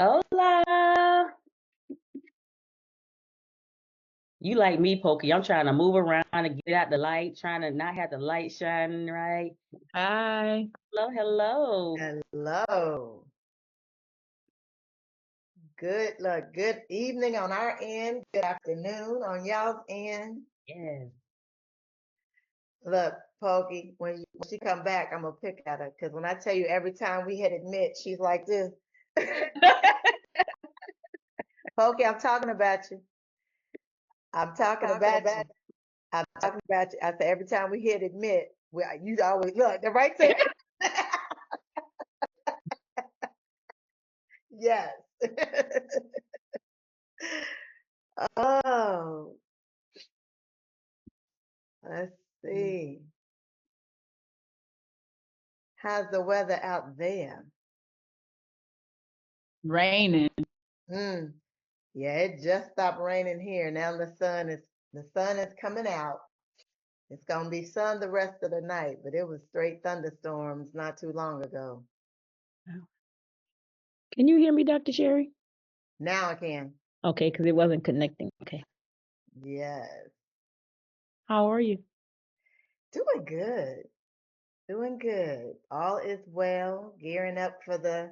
Hola. You like me, Pokey. I'm trying to move around and get out the light, trying to not have the light shining right. Hi. Hello, hello. Hello. Good evening on our end. Good afternoon on y'all's end. Yes. Look, Pokey, when she come back, I'm gonna pick at her because when I tell you every time we hit admit, she's like this. Pokey, I'm talking about you. I'm talking about you. I'm talking about you. I say every time we hit admit, you always look the right there. Yes. Oh, let's see. How's the weather out there? Raining. Mm. Yeah, it just stopped raining here. Now the sun is coming out. It's gonna be sun the rest of the night, but it was straight thunderstorms not too long ago. Can you hear me, Dr. Sherry? Now I can. Okay, because it wasn't connecting. Okay. Yes. How are you? Doing good. Doing good. All is well. Gearing up for the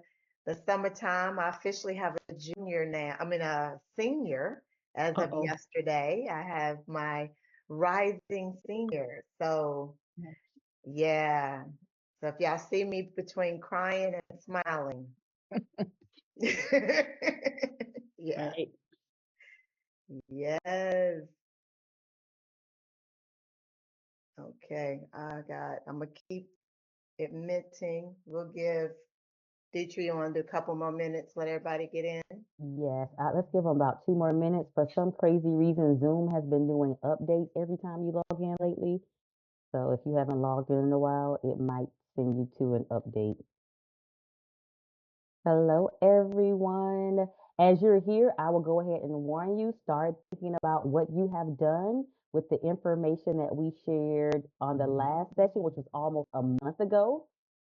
summertime. I officially have a junior now. I mean a senior as of Uh-oh. yesterday. I have my rising senior. So yeah. So if y'all see me between crying and smiling. Yeah. Right. Yes. Okay. I'm gonna keep admitting. We'll give Dietrich, you want to do a couple more minutes, let everybody get in? Yes. Let's give them about 2 more minutes. For some crazy reason, Zoom has been doing updates every time you log in lately. So if you haven't logged in a while, it might send you to an update. Hello, everyone. As you're here, I will go ahead and warn you, start thinking about what you have done with the information that we shared on the last session, which was almost a month ago.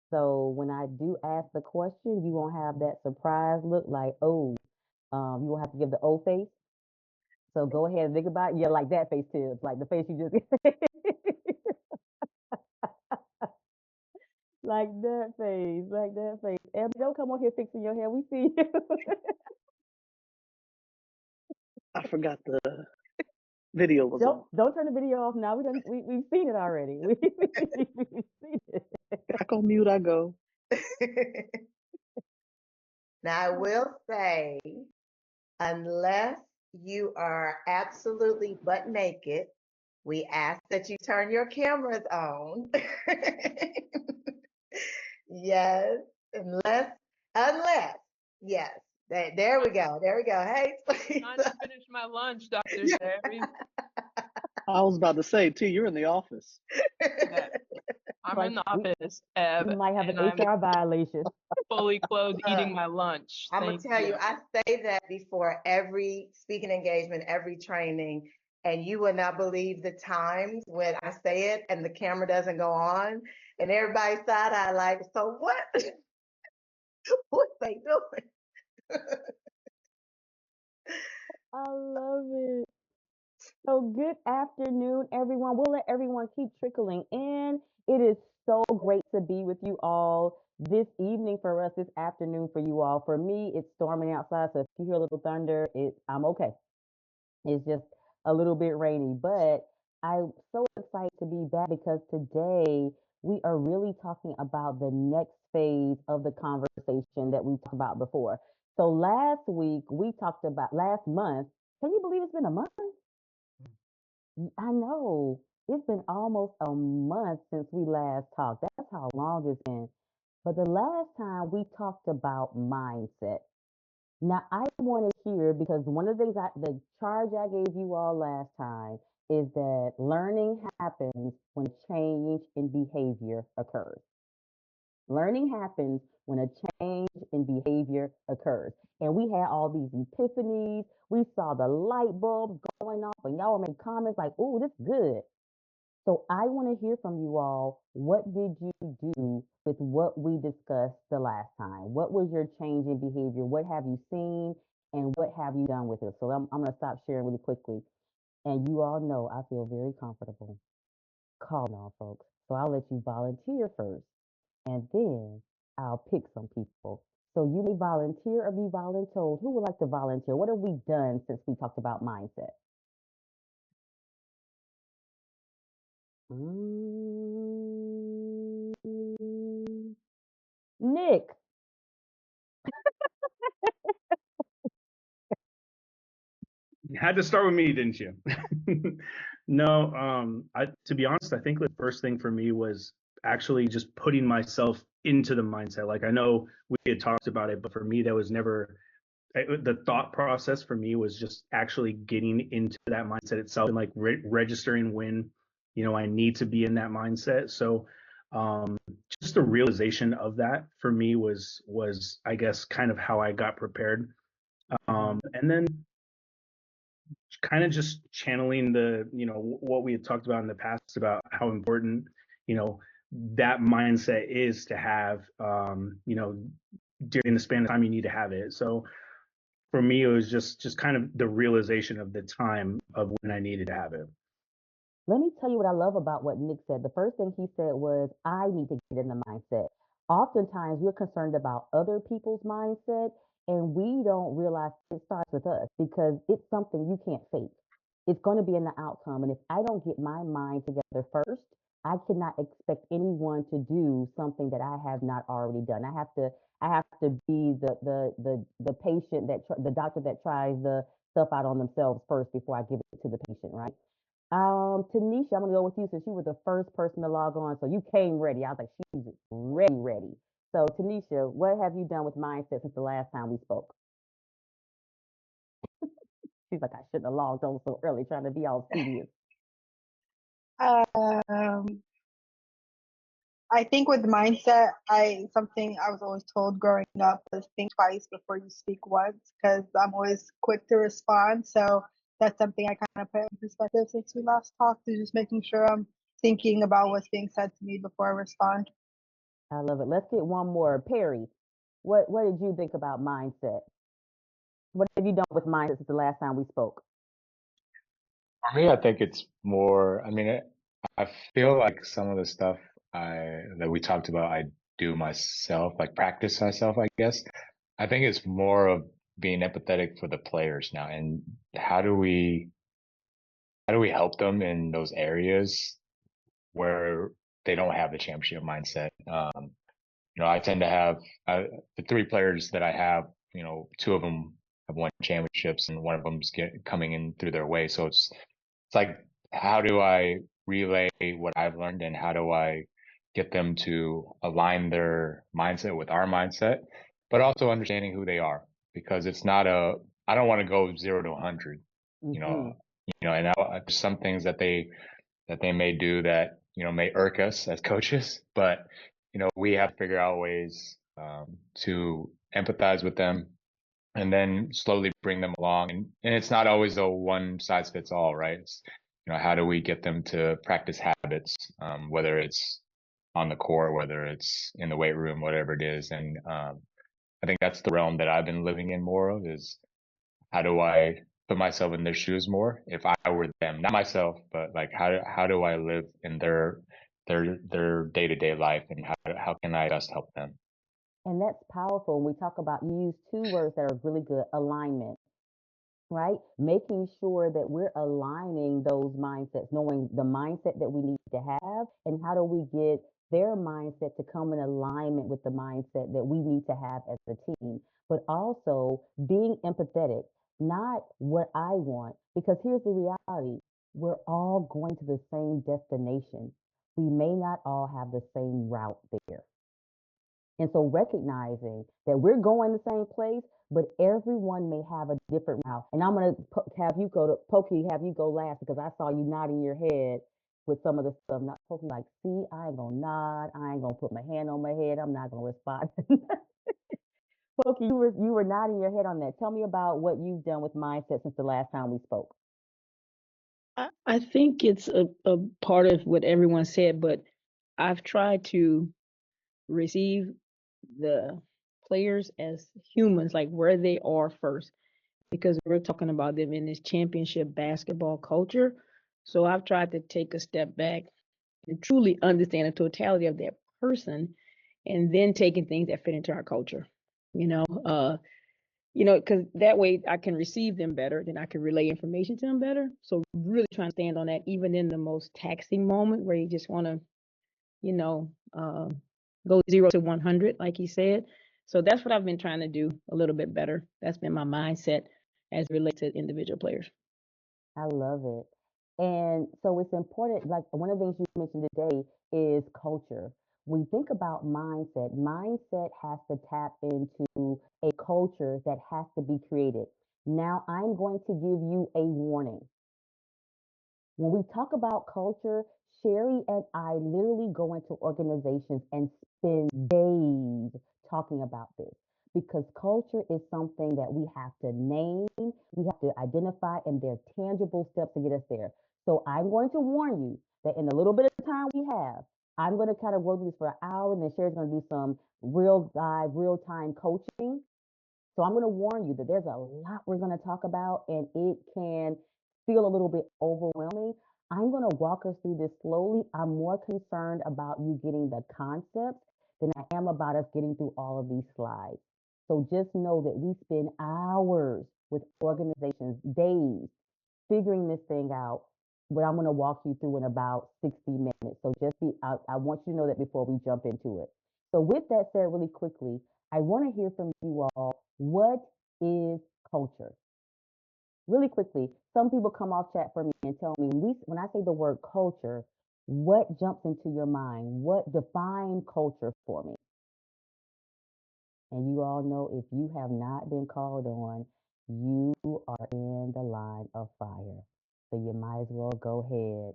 So when I do ask the question, you won't have that surprise look like, oh, you won't have to give the O face. So go ahead and think about it. Yeah, like that face too. Like the face you just like that face. Ebony, don't come on here fixing your hair. We see you. I forgot the video was Don't on. don't turn the video off now. We've seen it already. We've seen it. Back on mute I go. Now, I will say, unless you are absolutely butt naked, we ask that you turn your cameras on. Yes, unless, yes. There we go. There we go. Hey, Trying to finish my lunch, Dr. Sherry. I was about to say, T, you're in the office. Yeah, I'm Like in the we office, we might have an and I'm HR violation. fully clothed Look, eating my lunch. I'm gonna Thank tell you, you. I say that before every speaking engagement, every training, and you would not believe the times when I say it and the camera doesn't go on, and everybody side eye like, so what? What they doing? I love it. So good afternoon, everyone. We'll let everyone keep trickling in. It is so great to be with you all this evening for us, this afternoon for you all. For me, it's storming outside, so if you hear a little thunder, I'm okay. It's just a little bit rainy, but I'm so excited to be back because today we are really talking about the next phase of the conversation that we talked about before. So last week we talked about last month. Can you believe it's been a month? I know. It's been almost a month since we last talked. That's how long it's been. But the last time we talked about mindset. Now, I want to hear because one of the things the charge I gave you all last time is that learning happens when change in behavior occurs. Learning happens when a change in behavior occurs. And we had all these epiphanies. We saw the light bulbs going off, and y'all were making comments like, "Ooh, this is good." So I want to hear from you all. What did you do with what we discussed the last time? What was your change in behavior? What have you seen and what have you done with it? So I'm going to stop sharing really quickly. And you all know I feel very comfortable calling on folks. So I'll let you volunteer first and then I'll pick some people. So you may volunteer or be voluntold. Who would like to volunteer? What have we done since we talked about mindset? Mm, Nick. You had to start with me, didn't you? No, I to be honest, I think the first thing for me was actually just putting myself into the mindset. Like I know we had talked about it, but for me, that was never the thought process for me was just actually getting into that mindset itself and like registering when, I need to be in that mindset. So, um, just the realization of that for me was I guess kind of how I got prepared. And then kind of just channeling the what we had talked about in the past about how important you know that mindset is to have during the span of time you need to have it. So for me it was just kind of the realization of the time of when I needed to have it. Let me tell you what I love about what Nick said. The first thing he said was, I need to get in the mindset. Oftentimes, we're concerned about other people's mindset, and we don't realize it starts with us because it's something you can't fake. It's going to be in the outcome. And if I don't get my mind together first, I cannot expect anyone to do something that I have not already done. I have to be the patient the doctor that tries the stuff out on themselves first before I give it to the patient, right? Tanisha, I'm gonna go with you since you were the first person to log on, so you came ready. I was like, she's ready, ready. So, Tanisha, what have you done with mindset since the last time we spoke? She's like, I shouldn't have logged on so early, trying to be all studious. Um, I think with mindset, something I was always told growing up was think twice before you speak once, because I'm always quick to respond. So that's something I kind of put in perspective since we last talked, is just making sure I'm thinking about what's being said to me before I respond. I love it. Let's get one more. Perry, what did you think about mindset? What have you done with mindset since the last time we spoke? For me, I think it's more, I mean, I feel like some of the stuff that we talked about, I do myself, like practice myself, I guess. I think it's more of being empathetic for the players now, and how do we how do we help them in those areas where they don't have the championship mindset? I tend to have the three players that I have, two of them have won championships and one of them's coming in through their way. So it's like, how do I relay what I've learned and how do I get them to align their mindset with our mindset, but also understanding who they are, because it's not I don't want to go 0 to 100, you Mm-hmm. know, and there's some things that they may do that, may irk us as coaches, but, we have to figure out ways, to empathize with them and then slowly bring them along. And it's not always a one size fits all, right? It's, how do we get them to practice habits, whether it's on the court, whether it's in the weight room, whatever it is. And, I think that's the realm that I've been living in more of, is how do I put myself in their shoes more if I were them, not myself, but like how do I live in their day-to-day life, and how can I best help them? And that's powerful. When we talk about, you use two words that are really good: alignment, right? Making sure that we're aligning those mindsets, knowing the mindset that we need to have, and how do we get their mindset to come in alignment with the mindset that we need to have as a team, but also being empathetic, not what I want, because here's the reality: we're all going to the same destination. We may not all have the same route there. And so recognizing that we're going the same place, but everyone may have a different route. And I'm gonna have you go to Pokey, have you go last because I saw you nodding your head with some of the stuff. Not Pokey, like, see, I ain't gonna nod, I ain't gonna put my hand on my head, I'm not gonna respond. Pokey, you were nodding your head on that. Tell me about what you've done with mindset since the last time we spoke. I think it's a part of what everyone said, but I've tried to receive the players as humans, like where they are first, because we're talking about them in this championship basketball culture. So I've tried to take a step back and truly understand the totality of that person, and then taking things that fit into our culture. You know, because that way I can receive them better, then I can relay information to them better. So really trying to stand on that, even in the most taxing moment where you just want to, you know, go 0 to 100, like he said. So that's what I've been trying to do a little bit better. That's been my mindset as it relates to individual players. I love it. And so it's important, like one of the things you mentioned today is culture. We think about mindset. Mindset has to tap into a culture that has to be created. Now, I'm going to give you a warning. When we talk about culture, Sherry and I literally go into organizations and spend days talking about this because culture is something that we have to name, we have to identify, and there are tangible steps to get us there. So I'm going to warn you that in the little bit of time we have, I'm going to kind of go through this for an hour, and then Sherry's going to do some real dive, real time coaching. So I'm going to warn you that there's a lot we're going to talk about, and it can feel a little bit overwhelming. I'm going to walk us through this slowly. I'm more concerned about you getting the concepts than I am about us getting through all of these slides. So just know that we spend hours with organizations, days, figuring this thing out. What I'm going to walk you through in about 60 minutes. So just I want you to know that before we jump into it. So with that said, really quickly, I want to hear from you all. What is culture? Really quickly, some people come off chat for me and tell me when I say the word culture, what jumps into your mind? What define culture for me? And you all know if you have not been called on, you are in the line of fire. So you might as well go ahead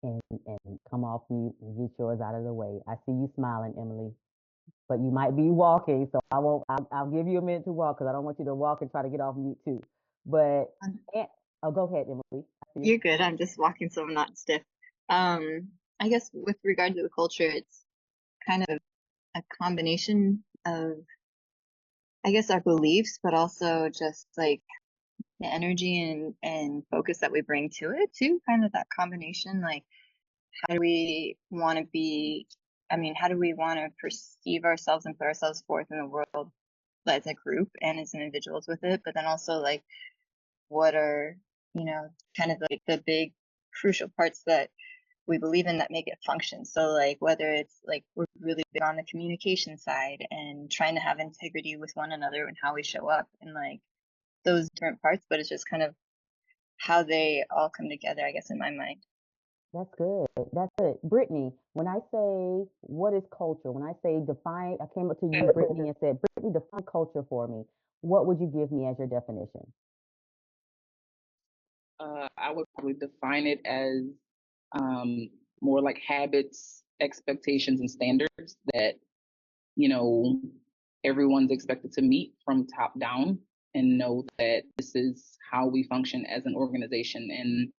and come off mute and get yours out of the way. I see you smiling, Emily, but you might be walking, so I won't. I'll give you a minute to walk because I don't want you to walk and try to get off mute too. But oh, go ahead, Emily. I see you. You're good. I'm just walking so I'm not stiff. I guess with regard to the culture, it's kind of a combination of, I guess, our beliefs, but also just like the energy and focus that we bring to it too. Kind of that combination. Like, how do we want to be? I mean, how do we want to perceive ourselves and put ourselves forth in the world as a group and as individuals with it? But then also like, what are, kind of like the big crucial parts that we believe in that make it function. So like whether it's like we're really big on the communication side and trying to have integrity with one another and how we show up and like those different parts, but it's just kind of how they all come together, I guess, in my mind. That's good. That's good. Brittany, when I say what is culture, when I say define, I came up to you, Brittany, and said, Brittany, define culture for me. What would you give me as your definition? I would probably define it as more like habits, expectations, and standards that, you know, everyone's expected to meet from top down and know that this is how we function as an organization and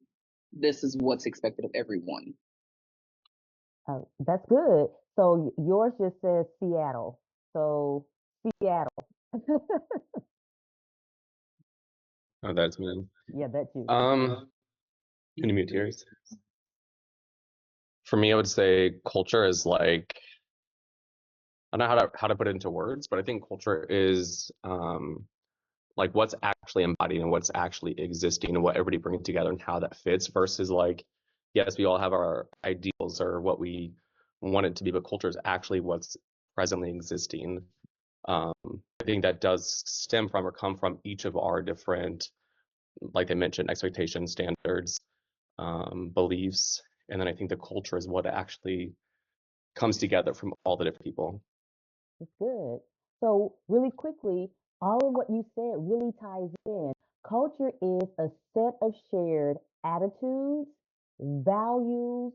this is what's expected of everyone. That's good. So yours just says Seattle. So Seattle. Oh, that's me. Yeah, that's you. Can you mute yours? For me, I would say culture is like, I don't know how to put it into words, but I think culture is like what's actually embodied and what's actually existing and what everybody brings together and how that fits versus like, yes, we all have our ideals or what we want it to be, but culture is actually what's presently existing. I think that does stem from or come from each of our different, like they mentioned, expectations, standards, beliefs, and then I think the culture is what actually comes together from all the different people. That's good. So really quickly, all of what you said really ties in. Culture is a set of shared attitudes, values,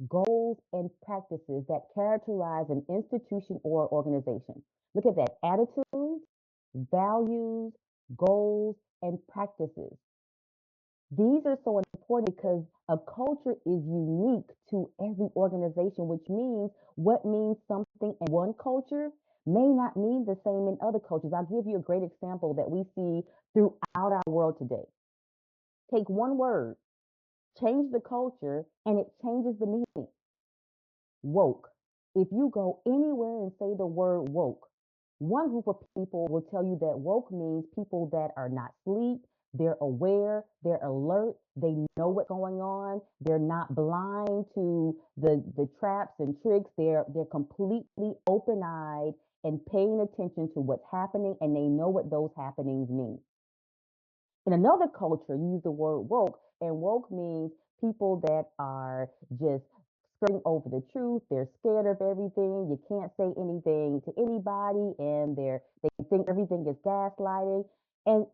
goals, and practices that characterize an institution or organization. Look at that. Attitudes, values, goals, and practices. These are so important because a culture is unique to every organization, which means what means something in one culture may not mean the same in other cultures. I'll give you a great example that we see throughout our world today. Take one word, change the culture, and it changes the meaning. Woke. If you go anywhere and say the word woke, one group of people will tell you that woke means people that are not asleep, they're aware, they're alert, they know what's going on, they're not blind to the traps and tricks, they're completely open-eyed and paying attention to what's happening and they know what those happenings mean. In another culture, you use the word woke, and woke means people that are just skirting over the truth. They're scared of everything. You can't say anything to anybody, and they think everything is gaslighting. And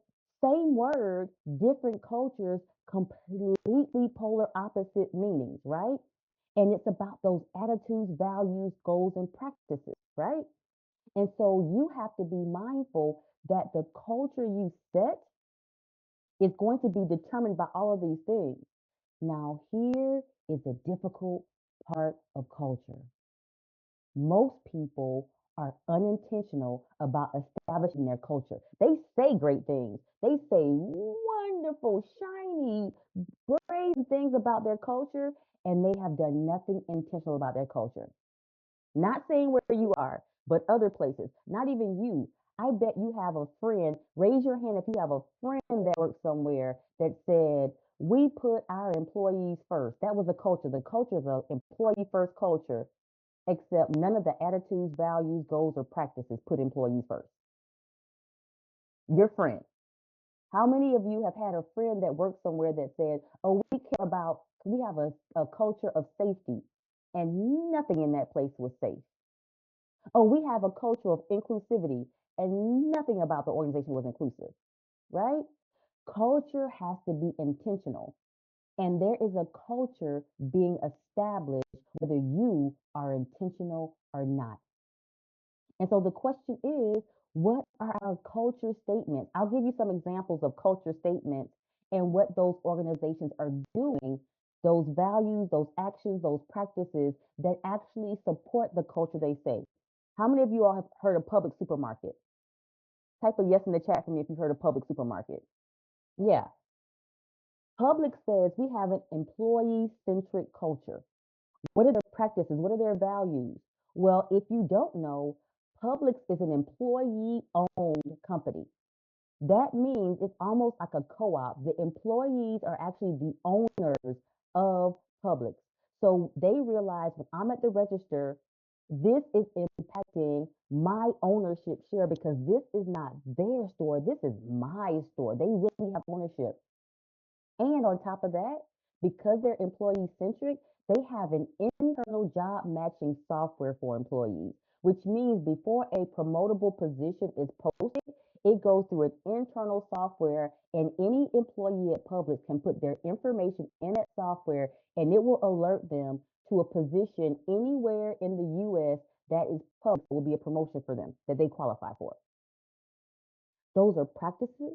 same word, different cultures, completely polar opposite meanings, right? And it's about those attitudes, values, goals, and practices, right? And so you have to be mindful that the culture you set is going to be determined by all of these things. Now, here is the difficult part of culture. Most people are unintentional about establishing their culture. They say great things. They say wonderful, shiny, brave things about their culture, and they have done nothing intentional about their culture. Not saying where you are, but other places. Not even you. I bet you have a friend. Raise your hand if you have a friend that works somewhere that said, we put our employees first. That was the culture. The culture is an employee first culture, except none of the attitudes, values, goals, or practices put employees first. Your friend. How many of you have had a friend that works somewhere that said, oh, we have a culture of safety, and nothing in that place was safe? Oh, we have a culture of inclusivity, and nothing about the organization was inclusive, right? Culture has to be intentional, and there is a culture being established whether you are intentional or not. And so the question is, what are our culture statements? I'll give you some examples of culture statements and what those organizations are doing, those values, those actions, those practices that actually support the culture they say. How many of you all have heard of public supermarket? Type a yes in the chat for me if you've heard of public supermarket. Yeah. Public says we have an employee centric culture. What are their practices? What are their values? Well, if you don't know, Publix is an employee owned company. That means it's almost like a co op. The employees are actually the owners of Publix. So they realize when I'm at the register, this is impacting my ownership share because this is not their store. This is my store. They really have ownership. And on top of that, because they're employee centric, they have an internal job matching software for employees, which means before a promotable position is posted, it goes through an internal software, and any employee at Publix can put their information in that software, and it will alert them to a position anywhere in the US that is public, will be a promotion for them that they qualify for. Those are practices,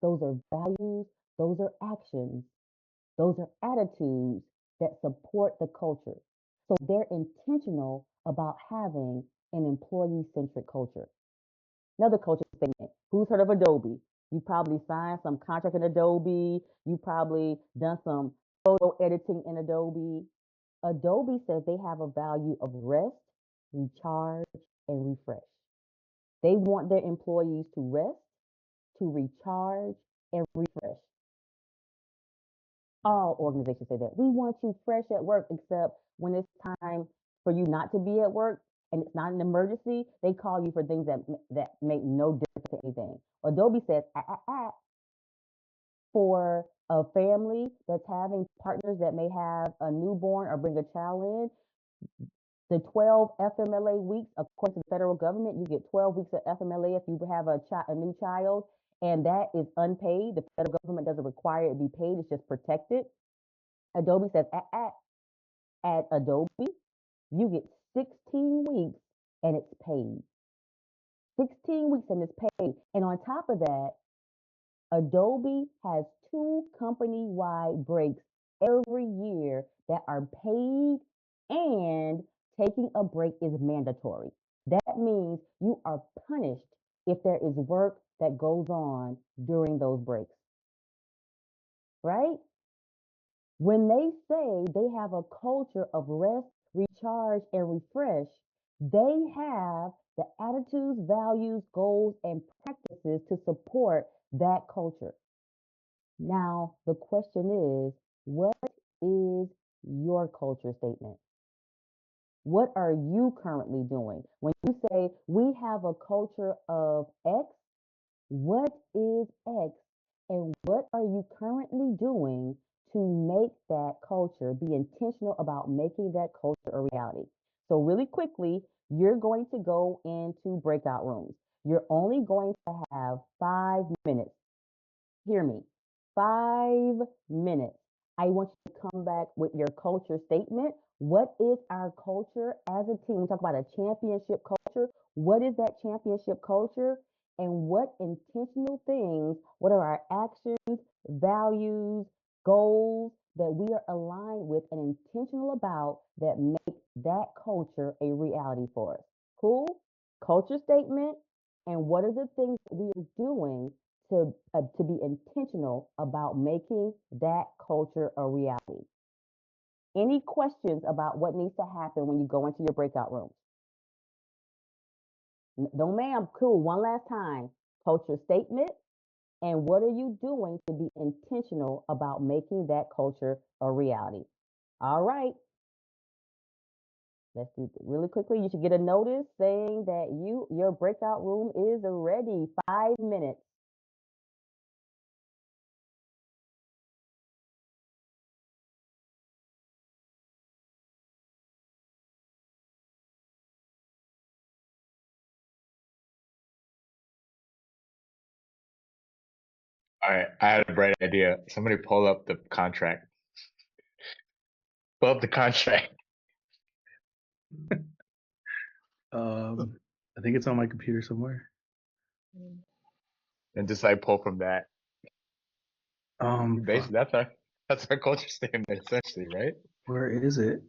those are values, those are actions, those are attitudes that support the culture. So they're intentional about having an employee centric culture. Another culture statement. Who's heard of Adobe? You probably signed some contract in Adobe. You probably done some photo editing in Adobe. Adobe says they have a value of rest, recharge, and refresh. They want their employees to rest, to recharge, and refresh. All organizations say that. We want you fresh at work, except when it's time for you not to be at work and it's not an emergency, they call you for things that make no difference to anything. Adobe says, for a family that's having partners that may have a newborn or bring a child in, the 12 FMLA weeks, according to the federal government, you get 12 weeks of FMLA if you have a new child, and that is unpaid. The federal government doesn't require it to be paid, it's just protected. Adobe says, at Adobe, you get 16 weeks and it's paid. 16 weeks and it's paid. And on top of that, Adobe has 2 company-wide breaks every year that are paid, and taking a break is mandatory. That means you are punished if there is work that goes on during those breaks, right? When they say they have a culture of rest, recharge, and refresh, they have the attitudes, values, goals, and practices to support that culture. Now, the question is, what is your culture statement? What are you currently doing? When you say we have a culture of X, what is X, and what are you currently doing to make that culture, be intentional about making that culture a reality? So, really quickly, you're going to go into breakout rooms. You're only going to have 5 minutes. Hear me. 5 minutes. I want you to come back with your culture statement. What is our culture as a team? We talk about a championship culture. What is that championship culture? And what intentional things, what are our actions, values, goals that we are aligned with and intentional about that make that culture a reality for us? Cool? Culture statement. And what are the things that we are doing to be intentional about making that culture a reality? Any questions about what needs to happen when you go into your breakout rooms? No, ma'am. Cool. One last time. Culture statement. And what are you doing to be intentional about making that culture a reality? All right. Let's do it really quickly. You should get a notice saying that your breakout room is ready. 5 minutes. All right, I had a bright idea. Somebody pull up the contract. Pull up the contract. I think it's on my computer somewhere. And just like pull from that. Basically, that's our culture statement essentially, right? Where is it?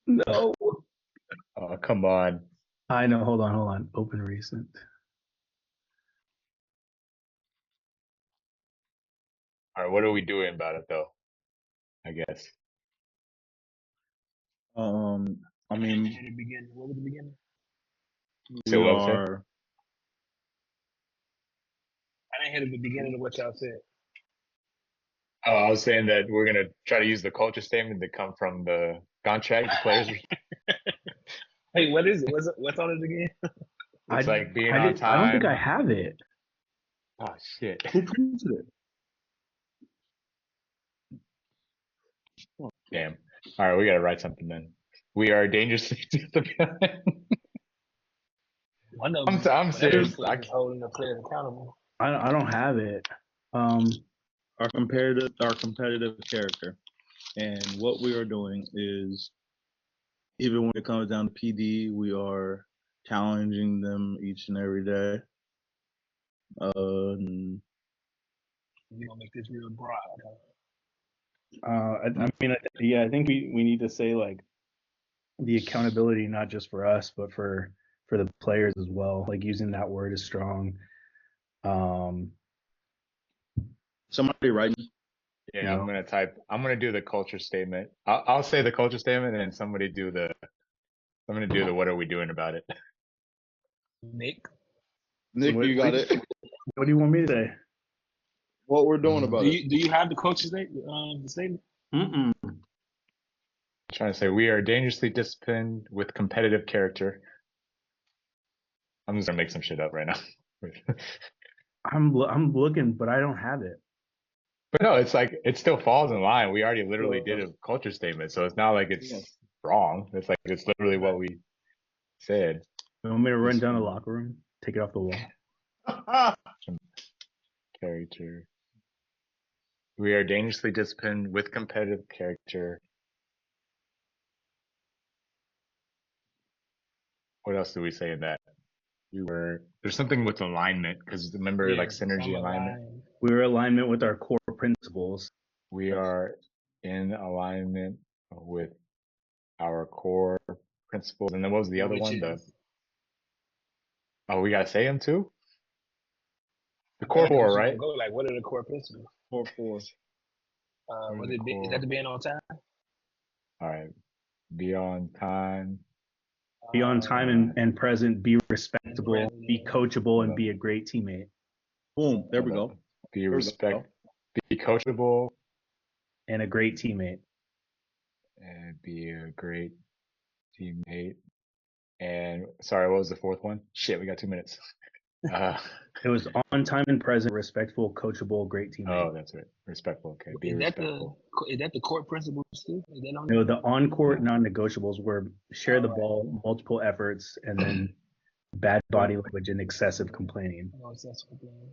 No. Oh, come on. I know. Hold on. Open recent. All right, what are we doing about it though? I guess. I mean, What was the beginning? So we what was it? are. I didn't hear the beginning of what y'all said. Oh, I was saying that we're gonna try to use the culture statement to come from the contract the players. Hey, what is it? What's on it again? It's like being I on did. I don't think I time. have it. Oh shit. Who printed it? Damn. All right, we gotta write something then. We are dangerously disciplined. One of I'm them, I'm one of serious. them is holding the players accountable. I don't have it. Our competitive character, and what we are doing is, even when it comes down to PD, we are challenging them each and every day. And We're gonna make this real broad. I think we need to say like the accountability, not just for us, but for the players as well. Like using that word is strong. somebody writing. Yeah, I'm gonna do the culture statement. I'll say the culture statement and then I'm gonna do the what are we doing about it? Nick, Nick, you got it. What do you want me to say? What we're doing about it. do you have the coach's statement? The statement? Mm-mm. I'm trying to say we are dangerously disciplined with competitive character. I'm just gonna make some shit up right now. I'm looking, but I don't have it. But no, it's like it still falls in line. We already literally did a culture statement, so it's not like it's wrong. It's like it's literally what we said. You want me to run down the locker room? Take it off the wall. Character. We are dangerously disciplined with competitive character. What else do we say in that? There's something with alignment because remember like synergy alignment. We're alignment with our core principles. We are in alignment with our core principles. And then what was the other one? Oh, we gotta say them too? The core four, right? Go like, what are the core principles? Core four. Is that the being on time? All right. Be on time. Be on time and present. Be respectable. Be coachable, and be a great teammate. Boom. There we go. Be coachable. And a great teammate. And be a great teammate. And sorry, what was the fourth one? Shit, we got 2 minutes. It was on time and present, respectful, coachable, great teammate. Oh, that's right. Respectful. Okay. Be Is respectful. that the core principles too? No, the on-court non-negotiables were share the ball, multiple efforts, and then bad body language and excessive complaining.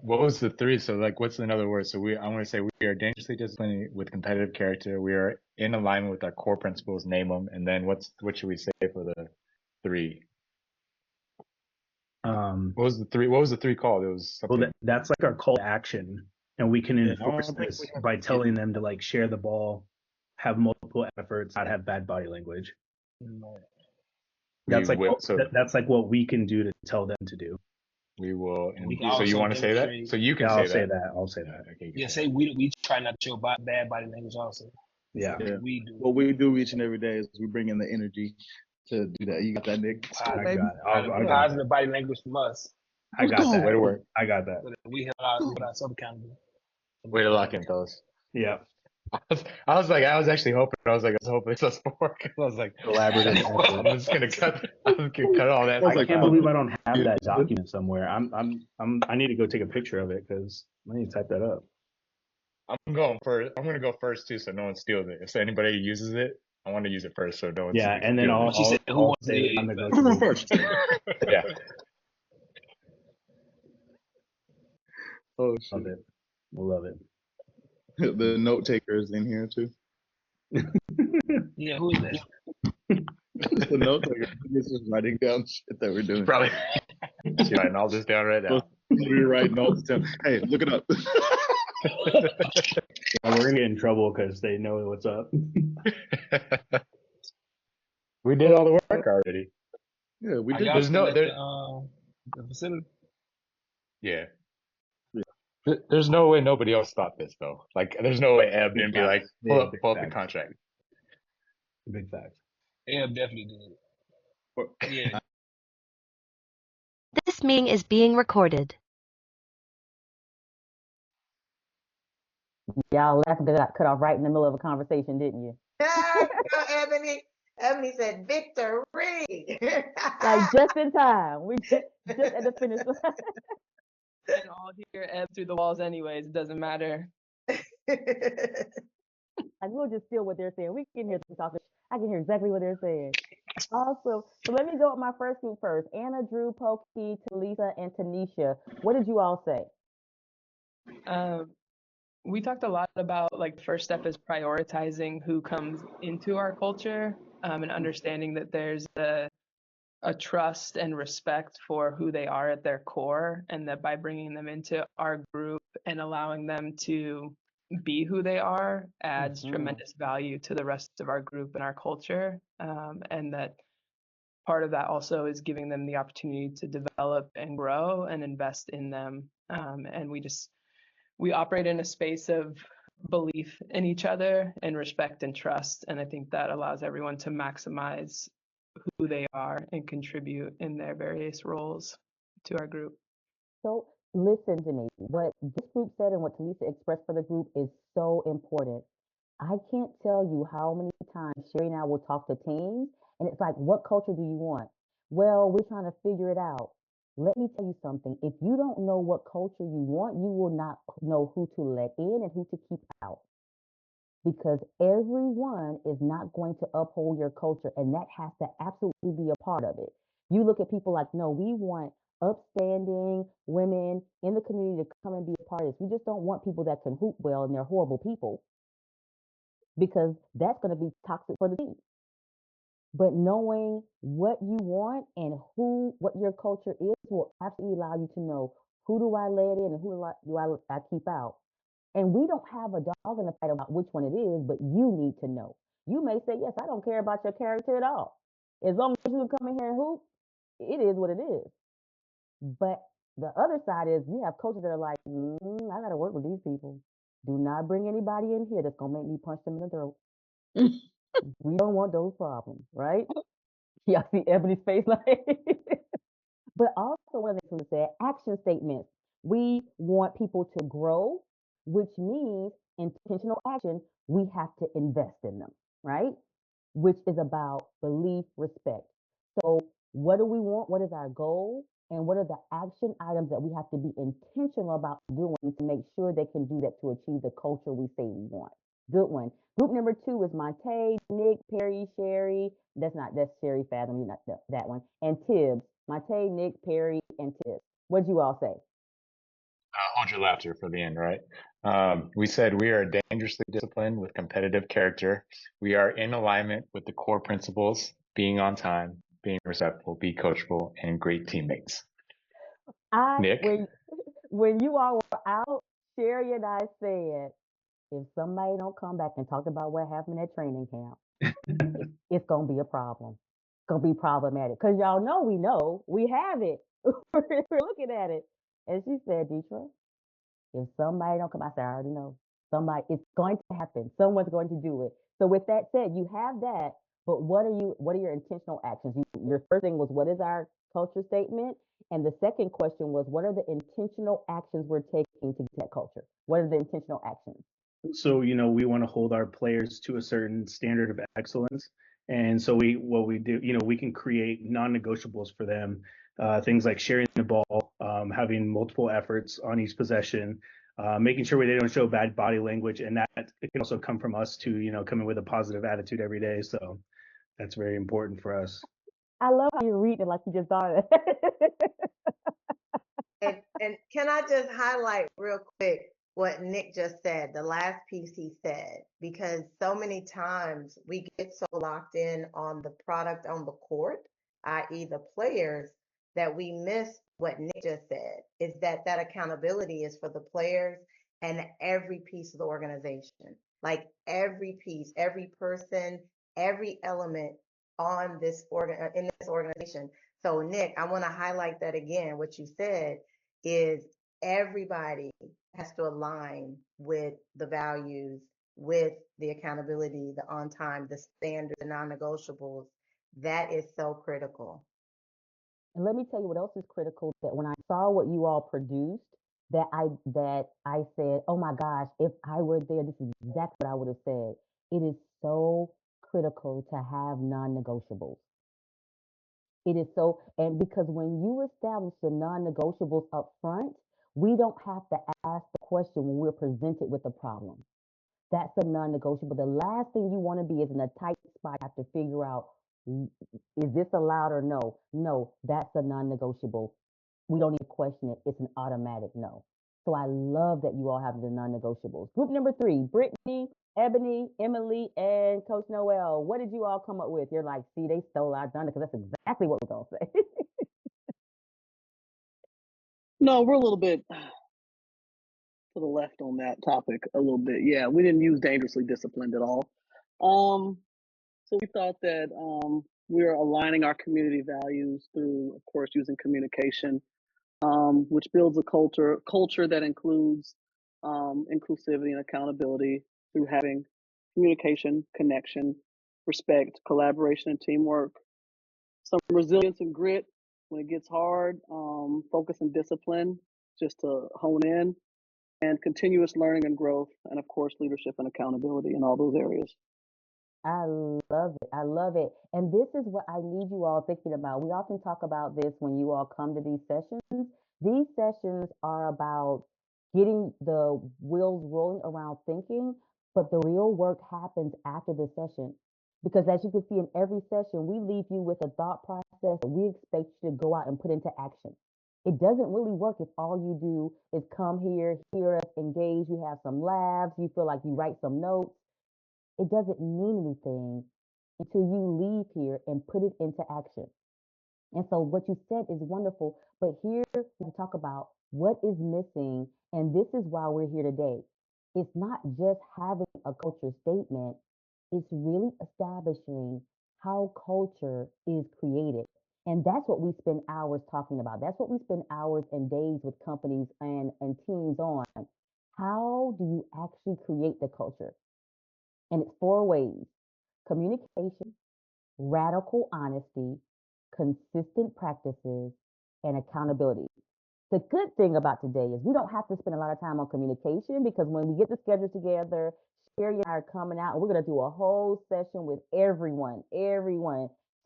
What was the three? So like, what's another word? So I want to say we are dangerously disciplined with competitive character. We are in alignment with our core principles, name them. And then what should we say for the three? What was the three? What was the three called? It was something. Well, that's like our call to action, and we can enforce this by telling them to like share the ball, have multiple efforts, not have bad body language. That's like what we can do to tell them to do. We will. So you want to say that? So you can I'll say that. I'll say that. Okay. Yeah. Say we try not to show bad body language also. Yeah. We do. What we do each and every day is we bring in the energy to do that. You got that, Nick? I got it. Positive body language from us. I got that. Way to work. I got that. We hold ourselves accountable. Way to lock in, fellas. Yeah. I was actually hoping. I was hoping it's us four. I was like, collaborative. I'm just gonna cut all that. I can't believe I don't have that document somewhere. I need to go take a picture of it because I need to type that up. I'm going first. I'm gonna go first too, so no one steals it. If anybody uses it, I want to use it first, so no one. Yeah, and then I'll say I'm going first. Yeah. Oh shit! Love it. The note taker is in here too. Yeah, who is that? The note taker is just writing down shit that we're doing. Probably. She's writing all this down right now. We're writing all this down. Hey, look it up. Yeah, we're gonna get in trouble because they know what's up. We did all the work already. Yeah, we did. There's no there. The facility. Yeah. There's no way nobody else thought this though. Like, there's no way Eb didn't be like, pull up the contract. Big facts. Eb definitely did. Yeah. This meeting is being recorded. Y'all laughed because I got cut off right in the middle of a conversation, didn't you? Ebony said victory. Like just in time. We just at the finish line. And all hear Eb through the walls anyways. It doesn't matter. Like we'll just steal what they're saying. We can hear them talking. I can hear exactly what they're saying. Awesome. So let me go with my first group first. Anna, Drew, Pokey, Talisa, and Tanisha. What did you all say? We talked a lot about like the first step is prioritizing who comes into our culture, and understanding that there's a trust and respect for who they are at their core, and that by bringing them into our group and allowing them to be who they are adds tremendous value to the rest of our group and our culture, and that part of that also is giving them the opportunity to develop and grow and invest in them, and we operate in a space of belief in each other and respect and trust, and I think that allows everyone to maximize who they are and contribute in their various roles to our group. So listen to me. What this group said and what Talisa expressed for the group is so important. I can't tell you how many times Sherry and I will talk to teams, and it's like, what culture do you want? Well, we're trying to figure it out. Let me tell you something. If you don't know what culture you want, you will not know who to let in and who to keep out. Because everyone is not going to uphold your culture, and that has to absolutely be a part of it. You look at people like, no, we want upstanding women in the community to come and be a part of this. We just don't want people that can hoop well and they're horrible people, because that's going to be toxic for the team. But knowing what you want and what your culture is will absolutely allow you to know who do I let in and who do I keep out. And we don't have a dog in the fight about which one it is, but you need to know. You may say, yes, I don't care about your character at all. As long as you come in here and hoop, it is what it is. But the other side is you have coaches that are like, I got to work with these people. Do not bring anybody in here that's going to make me punch them in the throat. We don't want those problems, right? Y'all see Ebony's face like, but also one of the things we said, action statements. We want people to grow, which means intentional action. We have to invest in them, right? Which is about belief, respect. So, what do we want? What is our goal? And what are the action items that we have to be intentional about doing to make sure they can do that to achieve the culture we say we want? Good one. Group number 2 is Monte, Nick, Perry, Sherry. That's Sherry Fathom, not that one. And Tibbs. Monte, Nick, Perry, and Tibbs. What'd you all say? Hold your laughter for the end, right? We said we are dangerously disciplined with competitive character. We are in alignment with the core principles, being on time, being respectful, be coachable, and great teammates. Nick? When you all were out, Sherry and I said, if somebody don't come back and talk about what happened at training camp, it's gonna be a problem. It's gonna be problematic. Cause y'all know we have it. We're looking at it. And she said, Deetra, if somebody don't come, I said, I already know. It's going to happen. Someone's going to do it. So with that said, you have that, but what are your intentional actions? Your first thing was, what is our culture statement? And the second question was, what are the intentional actions we're taking to get that culture? What are the intentional actions? So, we want to hold our players to a certain standard of excellence. And so what we do, we can create non-negotiables for them. Things like sharing the ball, having multiple efforts on each possession, making sure they don't show bad body language. And that it can also come from us to, coming with a positive attitude every day. So that's very important for us. I love how you're reading it like you just thought of it. And can I just highlight real quick what Nick just said, the last piece he said, because so many times we get so locked in on the product on the court, i.e. the players, that we miss what Nick just said, is that accountability is for the players and every piece of the organization. Like every piece, every person, every element on in this organization. So Nick, I want to highlight that again. What you said is everybody has to align with the values, with the accountability, the on time, the standard, the non-negotiables. That is so critical. And let me tell you what else is critical, that when I saw what you all produced, that I said, oh my gosh, if I were there, this is exactly what I would have said. It is so critical to have non-negotiables. It is so, and because when you establish the non-negotiables up front, we don't have to ask the question when we're presented with a problem. That's a non-negotiable. The last thing you want to be is in a tight spot, have to figure out, is this allowed or no? No, that's a non-negotiable. We don't need to question it. It's an automatic no. So I love that you all have the non-negotiables. Group number 3, Brittany, Ebony, Emily, and Coach Noel. What did you all come up with? You're like, see, they stole our thunder, because that's exactly what we're going to say. No, we're a little bit to the left on that topic a little bit. Yeah, we didn't use dangerously disciplined at all. So we thought that we are aligning our community values through, of course, using communication, which builds a culture that includes inclusivity and accountability through having communication, connection, respect, collaboration, and teamwork. Some resilience and grit when it gets hard, focus and discipline just to hone in, and continuous learning and growth, and of course, leadership and accountability in all those areas. I love it. I love it. And this is what I need you all thinking about. We often talk about this when you all come to these sessions. These sessions are about getting the wheels rolling around thinking, but the real work happens after the session. Because as you can see in every session, we leave you with a thought process that we expect you to go out and put into action. It doesn't really work if all you do is come here, hear us, engage, you have some laughs, you feel like you write some notes. It doesn't mean anything until you leave here and put it into action. And so what you said is wonderful, but here we talk about what is missing, and this is why we're here today. It's not just having a culture statement, it's really establishing how culture is created. And that's what we spend hours talking about. That's what we spend hours and days with companies and teams on. How do you actually create the culture? And it's four ways: communication, radical honesty, consistent practices, and accountability. The good thing about today is we don't have to spend a lot of time on communication because when we get the schedule together, Sherry and I are coming out and we're going to do a whole session with everyone,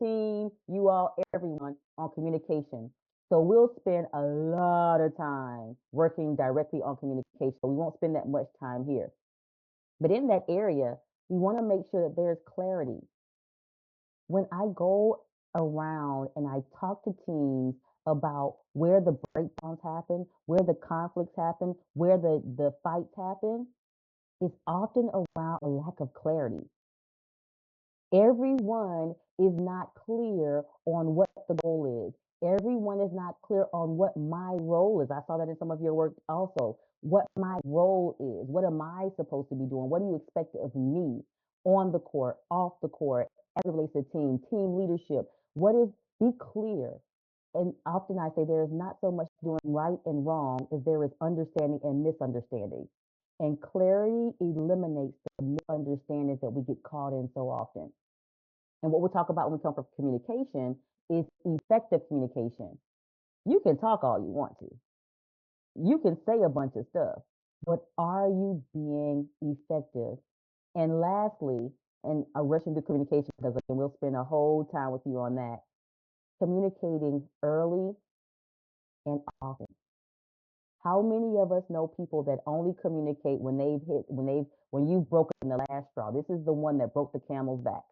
team, you all, everyone on communication. So we'll spend a lot of time working directly on communication. We won't spend that much time here. But in that area, we want to make sure that there's clarity. When I go around and I talk to teams about where the breakdowns happen, where the conflicts happen, where the fights happen, it's often around a lack of clarity. Everyone is not clear on what the goal is. Everyone is not clear on what my role is. I saw that in some of your work also. What my role is. What am I supposed to be doing? What do you expect of me on the court, off the court, as it relates to team leadership? What is, be clear. And often I say there is not so much doing right and wrong as there is understanding and misunderstanding. And clarity eliminates the misunderstandings that we get caught in so often. And what we'll talk about when we come from communication is effective communication. You can talk all you want to. You can say a bunch of stuff, but are you being effective? And lastly, and I'm rushing to communication because again, we'll spend a whole time with you on that. Communicating early and often. How many of us know people that only communicate when when you've broken the last straw? This is the one that broke the camel's back.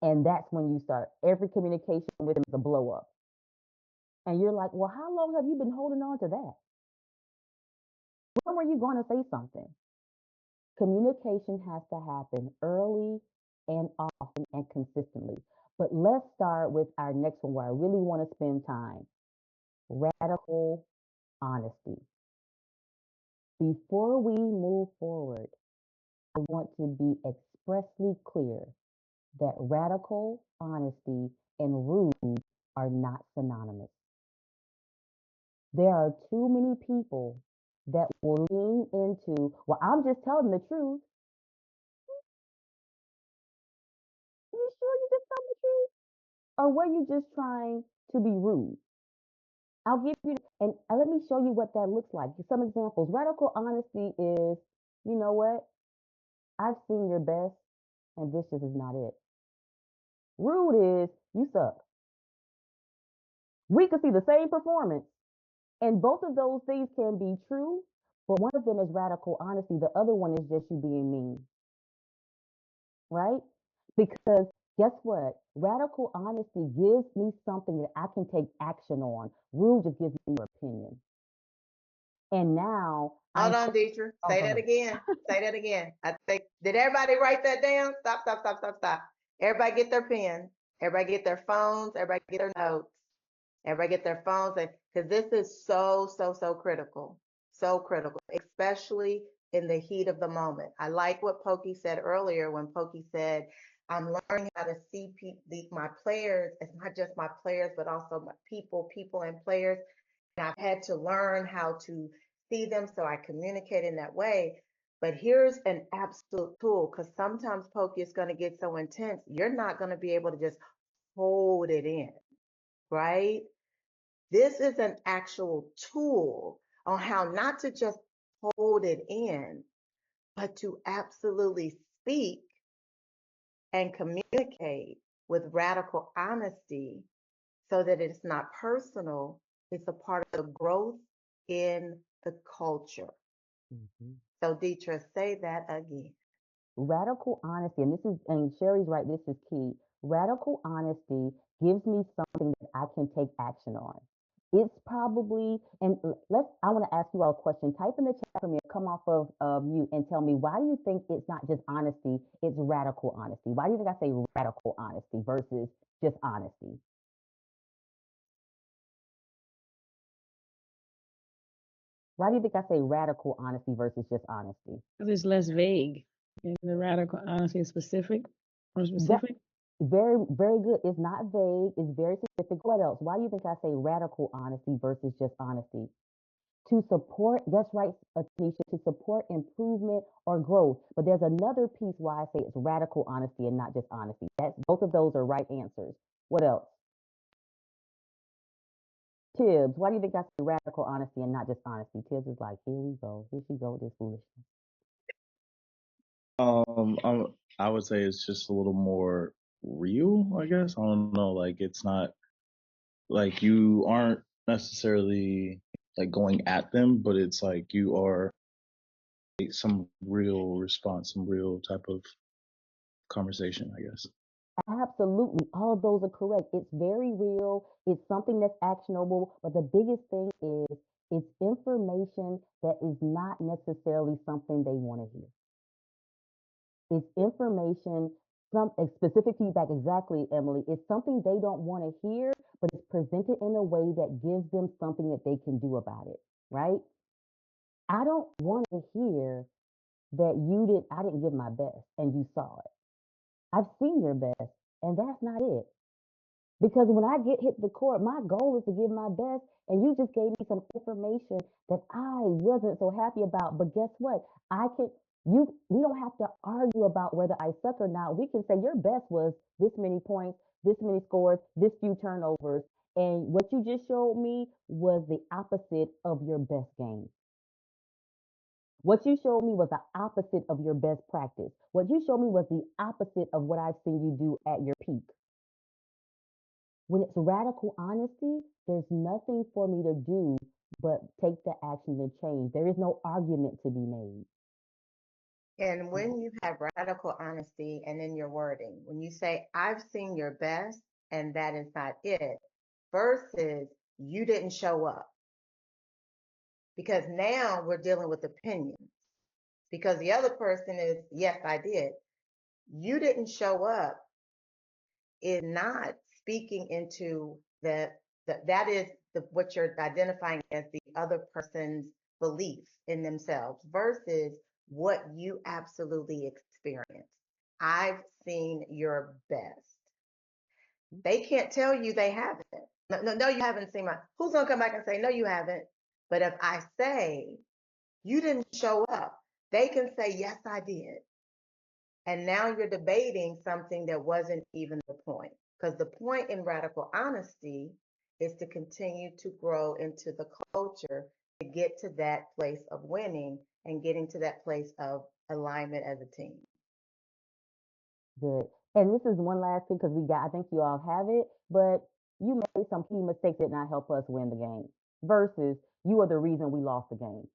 And that's when you start every communication with them is a blow up. And you're like, well, how long have you been holding on to that? When were you going to say something? Communication has to happen early and often and consistently. But let's start with our next one where I really want to spend time: radical honesty. Before we move forward, I want to be expressly clear that radical honesty and rude are not synonymous. There are too many people that will lean into, well, I'm just telling the truth. You sure you just telling the truth? Or were you just trying to be rude? I'll give you, and let me show you what that looks like. Some examples. Radical honesty is, you know what? I've seen your best, and this just is not it. Rude is, you suck. We could see the same performance, and both of those things can be true, but one of them is radical honesty. The other one is just you being mean, right? Because guess what? Radical honesty gives me something that I can take action on. Rude just gives me your opinion. And now Hold on, Deidre. Say that again. Say that again. I think, did everybody write that down? Stop. Everybody get their pen. Everybody get their phones. Everybody get their notes. Everybody get their phones. Because this is so critical. So critical, especially in the heat of the moment. I like what Pokey said earlier when Pokey said, I'm learning how to see my players as not just my players, but also my people and players. And I've had to learn how to see them so I communicate in that way. But here's an absolute tool, because sometimes Pokey is going to get so intense, you're not going to be able to just hold it in, right? This is an actual tool on how not to just hold it in, but to absolutely speak and communicate with radical honesty so that it's not personal, it's a part of the growth in the culture. Mm-hmm. So Deidre, say that again. Radical honesty, and Sherry's right, this is key. Radical honesty gives me something that I can take action on. It's probably, and I want to ask you all a question. Type in the chat for me, come off of mute and tell me, why do you think it's not just honesty, it's radical honesty? Why do you think I say radical honesty versus just honesty? Why do you think I say radical honesty versus just honesty? Because it's less vague. Is the radical honesty specific or That specific? very, very good. It's not vague, it's very specific. What else? Why do you think I say radical honesty versus just honesty? To support, that's right, Tanisha, to support improvement or growth. But there's another piece why I say it's radical honesty and not just honesty. That's both of those are right answers. What else? Tibbs, why do you think I say radical honesty and not just honesty? Tibbs is like, here we go. Here she go with this foolishness. I would say it's just a little more real, I guess. I don't know, like it's not like you aren't necessarily like going at them, but it's like you are some real response, some real type of conversation, I guess. Absolutely. All of those are correct. It's very real. It's something that's actionable. But the biggest thing is it's information that is not necessarily something they want to hear. It's information, some specific feedback, exactly, Emily. It's something they don't want to hear, but it's presented in a way that gives them something that they can do about it, right? I don't want to hear that I didn't give my best and you saw it. I've seen your best, and that's not it. Because when I get hit the court, my goal is to give my best, and you just gave me some information that I wasn't so happy about. But guess what? We don't have to argue about whether I suck or not. We can say your best was this many points, this many scores, this few turnovers. And what you just showed me was the opposite of your best game. What you showed me was the opposite of your best practice. What you showed me was the opposite of what I've seen you do at your peak. When it's radical honesty, there's nothing for me to do but take the action to change. There is no argument to be made. And when you have radical honesty and in your wording, when you say, I've seen your best and that is not it, versus you didn't show up. Because now we're dealing with opinions. Because the other person is, yes, I did. You didn't show up is not speaking into that is what you're identifying as the other person's belief in themselves versus what you absolutely experience. I've seen your best. They can't tell you they haven't. No, you haven't seen my. Who's gonna come back and say no, you haven't? But if I say you didn't show up, they can say yes, I did. And now you're debating something that wasn't even the point. Because the point in radical honesty is to continue to grow into the culture to get to that place of winning and getting to that place of alignment as a team. Good. And this is one last thing because I think you all have it, but you made some key mistakes that did not help us win the game versus you are the reason we lost the game.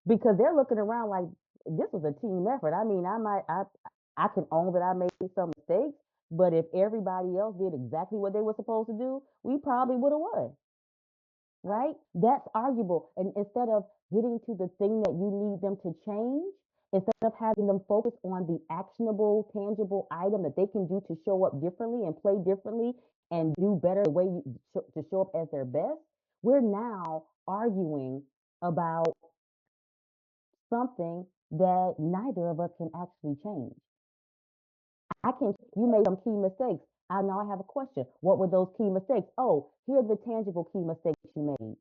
Because they're looking around like this was a team effort. I mean, I can own that I made some mistakes, but if everybody else did exactly what they were supposed to do, we probably would have won. Right? That's arguable. And instead of getting to the thing that you need them to change, instead of having them focus on the actionable, tangible item that they can do to show up differently and play differently and do better the way to show up as their best, we're now arguing about something that neither of us can actually change. You made some key mistakes. Now I have a question. What were those key mistakes? Oh, here are the tangible key mistakes you made.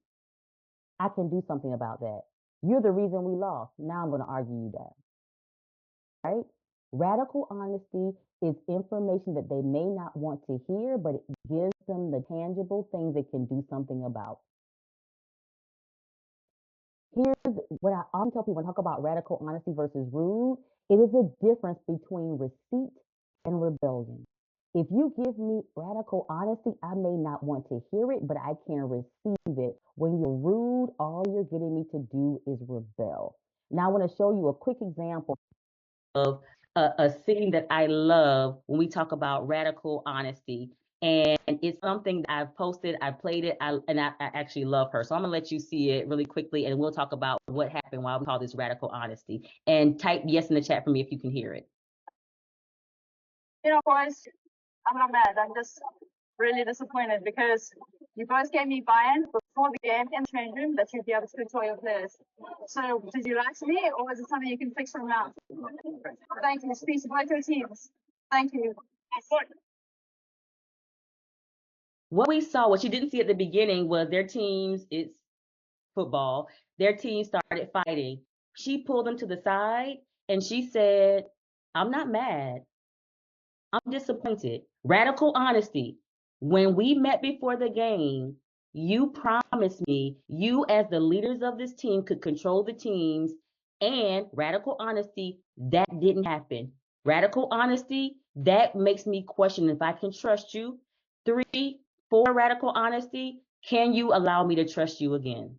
I can do something about that. You're the reason we lost. Now I'm going to argue you down. Right? Radical honesty is information that they may not want to hear, but it gives them the tangible things they can do something about. Here's what I often tell people when I talk about radical honesty versus rude. It is a difference between receipt and rebellion. If you give me radical honesty, I may not want to hear it, but I can receive it. When you're rude, all you're getting me to do is rebel. Now, I want to show you a quick example of a scene that I love when we talk about radical honesty. And it's something that I've posted, I played it, I actually love her. So I'm gonna let you see it really quickly, and we'll talk about what happened, why we call this radical honesty. And type yes in the chat for me if you can hear it. Boys, I'm not mad. I'm just really disappointed because you guys gave me buy-in before the game in the change room that you'd be able to control your players. So did you lie to me, or is it something you can fix from now? Thank you. Speak to both your teams. Thank you. What we saw, what you didn't see at the beginning, was their teams, it's football, their team started fighting. She pulled them to the side and she said, I'm not mad. I'm disappointed. Radical honesty. When we met before the game, you promised me you, as the leaders of this team, could control the teams. And radical honesty, that didn't happen. Radical honesty, that makes me question if I can trust you. 3, 4, radical honesty, can you allow me to trust you again?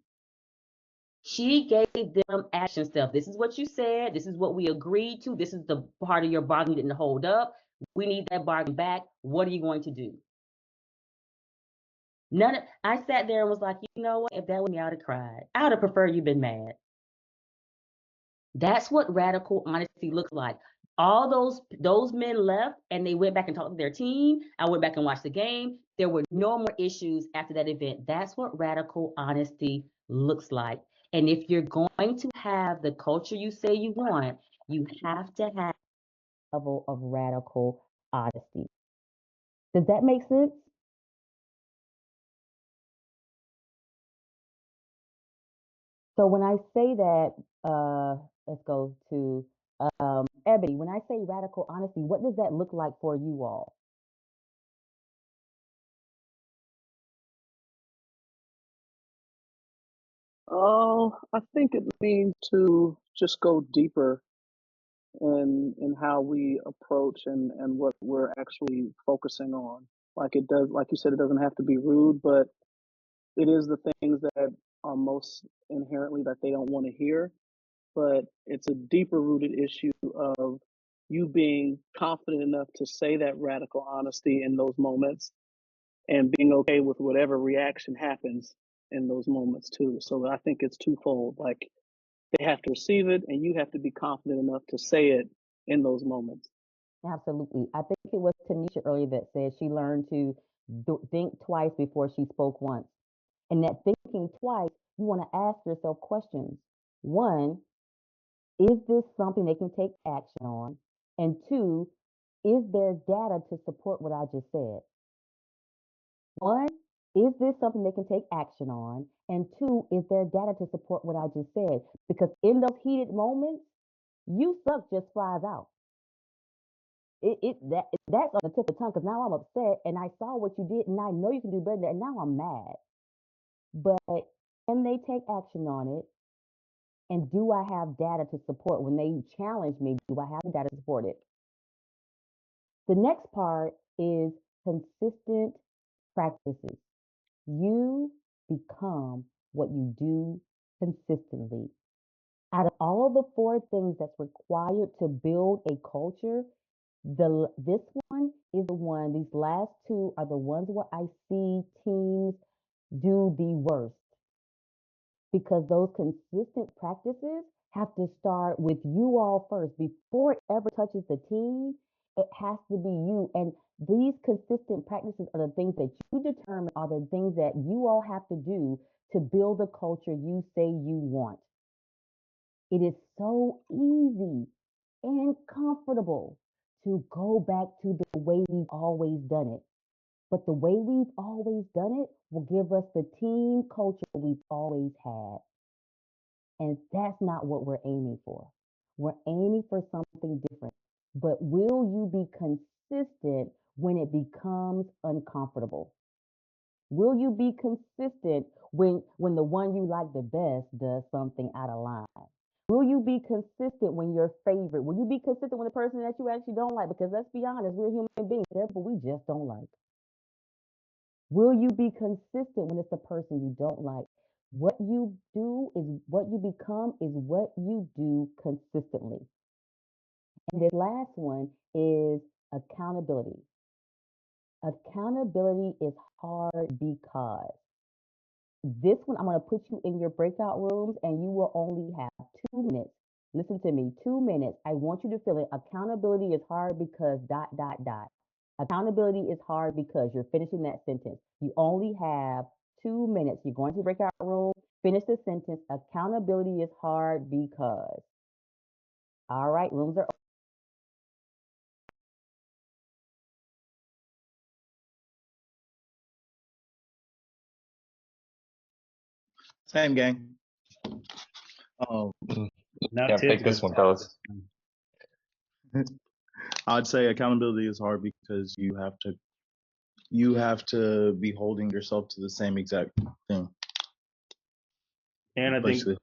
She gave them action stuff. This is what you said. This is what we agreed to. This is the part of your bargain you didn't hold up. We need that bargain back. What are you going to do? I sat there and was like, you know what? If that was me, I would have cried. I would have preferred you been mad. That's what radical honesty looks like. All those men left and they went back and talked to their team. I went back and watched the game. There were no more issues after that event. That's what radical honesty looks like. And if you're going to have the culture you say you want, you have to have a level of radical honesty. Does that make sense? So when I say that, let's go to Ebony. When I say radical honesty, what does that look like for you all? Oh, I think it means to just go deeper in how we approach and what we're actually focusing on. Like it does, like you said, it doesn't have to be rude, but it is the things that are most inherently that they don't want to hear. But it's a deeper rooted issue of you being confident enough to say that radical honesty in those moments and being okay with whatever reaction happens in those moments too. So I think it's twofold. Like they have to receive it and you have to be confident enough to say it in those moments. Absolutely. I think it was Tanisha earlier that said she learned to think twice before she spoke once. And that thinking twice, you want to ask yourself questions. One, is this something they can take action on? And 2, is there data to support what I just said? One, is this something they can take action on? And 2, is there data to support what I just said? Because in those heated moments, you suck just flies out. That's on the tip of the tongue because now I'm upset and I saw what you did and I know you can do better than that, and now I'm mad. But can they take action on it? And do I have data to support when they challenge me? Do I have the data to support it? The next part is consistent practices. You become what you do consistently. Out of all the 4 things that's required to build a culture, this one is the one, these last 2 are the ones where I see teams do the worst. Because those consistent practices have to start with you all first. Before it ever touches the team, it has to be you. And these consistent practices are the things that you determine are the things that you all have to do to build the culture you say you want. It is so easy and comfortable to go back to the way we've always done it. But the way we've always done it will give us the team culture we've always had. And that's not what we're aiming for. We're aiming for something different. But will you be consistent when it becomes uncomfortable? Will you be consistent when the one you like the best does something out of line? Will you be consistent when your favorite? Will you be consistent when the person that you actually don't like? Because let's be honest, we're human beings. There are people we just don't like. Will you be consistent when it's a person you don't like? What you do is what you become is what you do consistently. And the last one is accountability. Accountability is hard because this one, I'm going to put you in your breakout rooms and you will only have 2 minutes. Listen to me, 2 minutes. I want you to feel it. Accountability is hard because dot, dot, dot. Accountability is hard because you're finishing that sentence. You only have 2 minutes. You're going to breakout room, finish the sentence. Accountability is hard because. All right, rooms are Same gang. Now Yeah, Tibbs take this gets one, fellas. I'd say accountability is hard because you have to be holding yourself to the same exact thing. And I think Basically.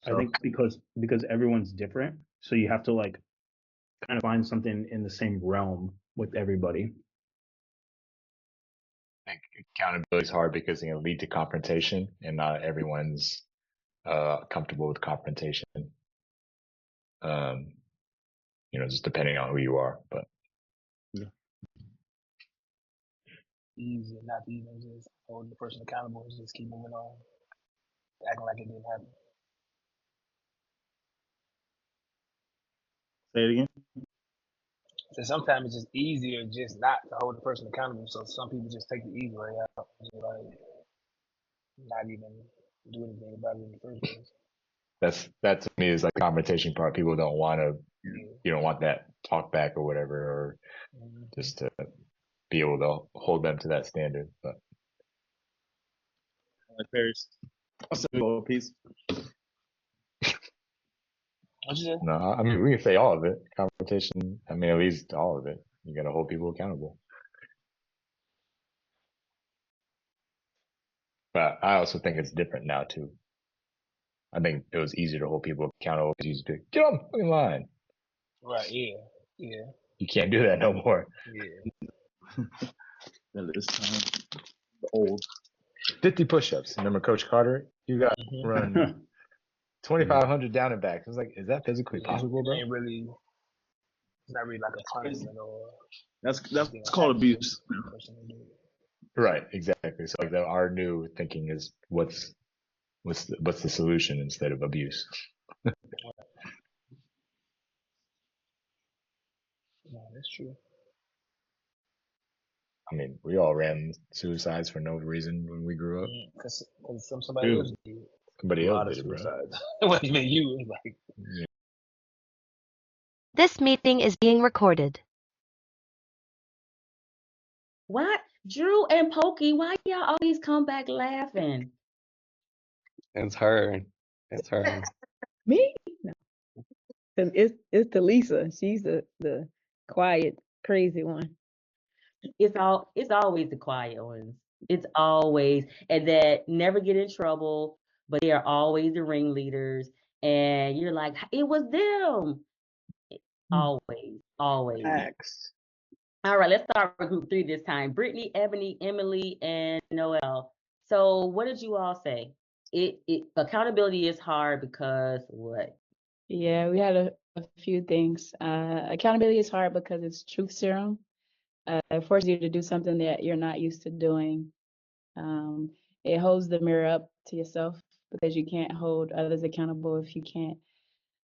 I think because everyone's different, so you have to like kind of find something in the same realm with everybody. I think accountability is hard because it can lead to confrontation, and not everyone's comfortable with confrontation. Just depending on who you are. But Easy, not even just holding the person accountable, just keep moving on, acting like it didn't happen. Say it again. So sometimes it's just easier just not to hold the person accountable. So some people just take the easy way out, just like not even do anything about it in the first place. that to me is like the confrontation part. People don't want to, Yeah. you don't want that talk back or whatever, or just to be able to hold them to that standard. But Like Paris. I'll say a piece. no, I mean, we can say all of it. Confrontation, I mean, at least all of it. You got to hold people accountable. But I also think it's different now too. I think it was easier to hold people accountable because you used to get on the fucking line. Right, yeah. You can't do that no more. Yeah. That is time. The old 50 push-ups. Remember Coach Carter? You got to run 2,500 down and back. I was like, is that physically possible, bro? It's not really like a punishment or. That's called abuse. Right, exactly. So like our new thinking is what's the solution instead of abuse. No, that's true. I mean, we all ran suicides for no reason when we grew up. Because somebody else did. Somebody else did it, bro. What you mean you? Like. Yeah. This meeting is being recorded. what? Drew and Pokey, why y'all always come back laughing? It's her. It's her. Me? No. It's to Lisa. She's the quiet, crazy one. It's always the quiet ones. It's always, and that never get in trouble, but they are always the ringleaders. And you're like, it was them. Always, always. Facts. All right, let's start with group 3 this time. Brittany, Ebony, Emily, and Noel. So what did you all say? Accountability is hard because what? Yeah, we had a few things. Accountability is hard because it's truth serum. It forces you to do something that you're not used to doing. It holds the mirror up to yourself because you can't hold others accountable if you can't.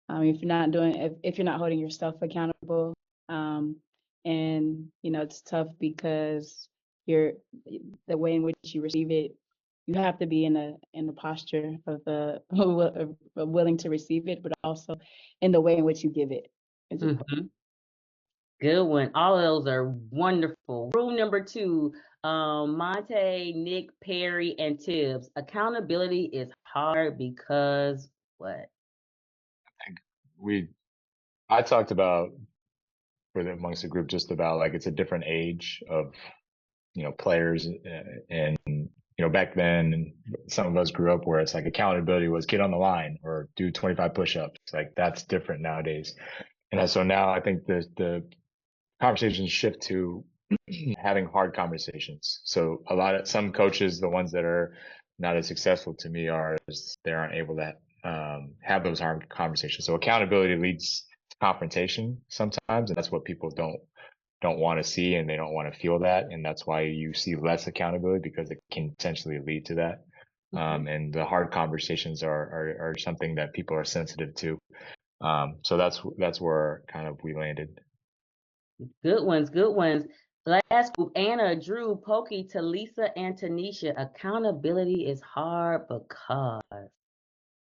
If you're not holding yourself accountable. And it's tough because the way in which you receive it, you have to be in a posture of willing to receive it, but also in the way in which you give it. Good one. All of those are wonderful. Rule number 2, Monte, Nick, Perry, and Tibbs. Accountability is hard because what? I talked about amongst the group just about like it's a different age of players, and back then some of us grew up where it's like accountability was get on the line or do 25 push-ups. Like that's different nowadays. And so now I think the conversations shift to having hard conversations. So some coaches, the ones that are not as successful to me, they aren't able to have those hard conversations. So accountability leads to confrontation sometimes, and that's what people don't don't want to see and they don't want to feel that. And that's why you see less accountability, because it can potentially lead to that. And the hard conversations are something that people are sensitive to. So that's where kind of we landed. Good ones, good ones. Last group, Anna, Drew, Pokey, Talisa, and Tanisha. Accountability is hard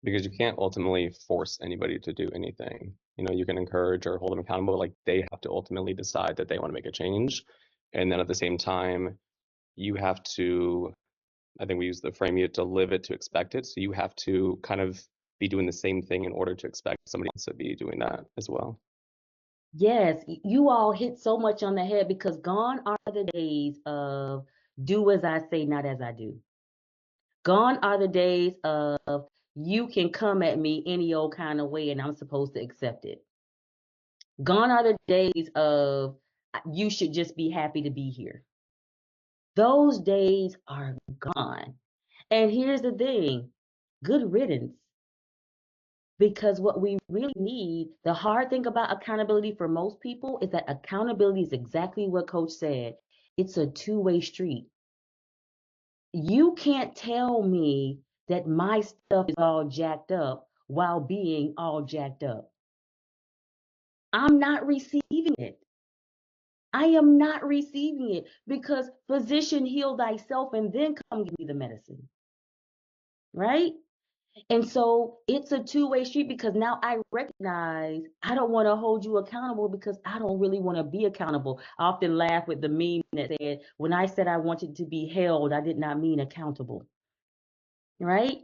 because you can't ultimately force anybody to do anything. You know, you can encourage or hold them accountable. Like, they have to ultimately decide that they want to make a change. And then at the same time, you have to, I think we use the frame, you have to live it to expect it. So you have to kind of be doing the same thing in order to expect somebody else to be doing that as well. Yes, you all hit so much on the head, because gone are the days of do as I say, not as I do. Gone are the days of you can come at me any old kind of way and I'm supposed to accept it. Gone are the days of you should just be happy to be here. Those days are gone. And here's the thing, good riddance. Because what we really need, the hard thing about accountability for most people is that accountability is exactly what Coach said. It's a two-way street. You can't tell me that my stuff is all jacked up while being all jacked up. I'm not receiving it. I am not receiving it, because physician, heal thyself and then come give me the medicine. Right? And so it's a two-way street, because now I recognize I don't want to hold you accountable because I don't really want to be accountable. I often laugh with the meme that said, when I said I wanted to be held, I did not mean accountable. Right?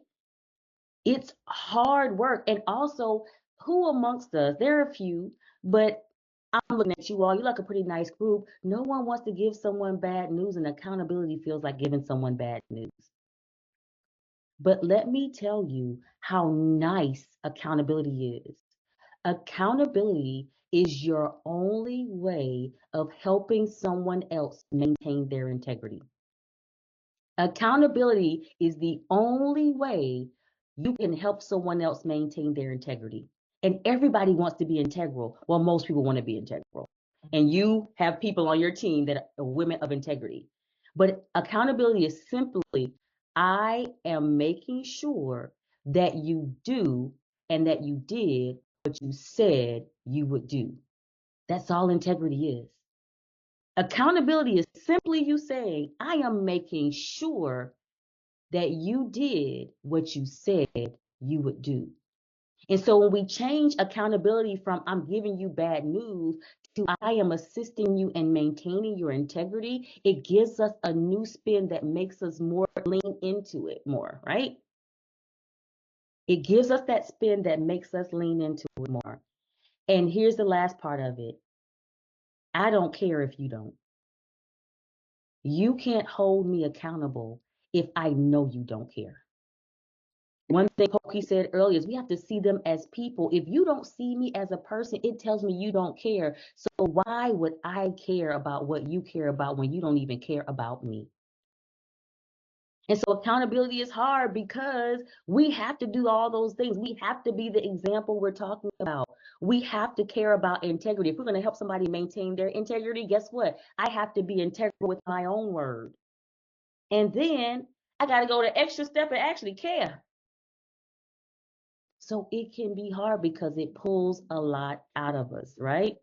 It's hard work. And also, who amongst us, there are a few, but I'm looking at you all, you're like a pretty nice group. No one wants to give someone bad news, and accountability feels like giving someone bad news. But let me tell you how nice accountability is. Accountability is your only way of helping someone else maintain their integrity. Accountability is the only way you can help someone else maintain their integrity. And everybody wants to be integral. Well, most people want to be integral. And you have people on your team that are women of integrity. But accountability is simply, I am making sure that you do and that you did what you said you would do. That's all integrity is. Accountability is simply you saying, I am making sure that you did what you said you would do. And so when we change accountability from I'm giving you bad news to I am assisting you in maintaining your integrity, it gives us a new spin that makes us more lean into it more, right? It gives us that spin that makes us lean into it more. And here's the last part of it. I don't care if you don't. You can't hold me accountable if I know you don't care. One thing Pokey said earlier is we have to see them as people. If you don't see me as a person, it tells me you don't care. So why would I care about what you care about when you don't even care about me? And so accountability is hard because we have to do all those things. We have to be the example we're talking about. We have to care about integrity. If we're going to help somebody maintain their integrity, guess what? I have to be integral with my own word. And then I got to go the extra step and actually care. So it can be hard because it pulls a lot out of us, right?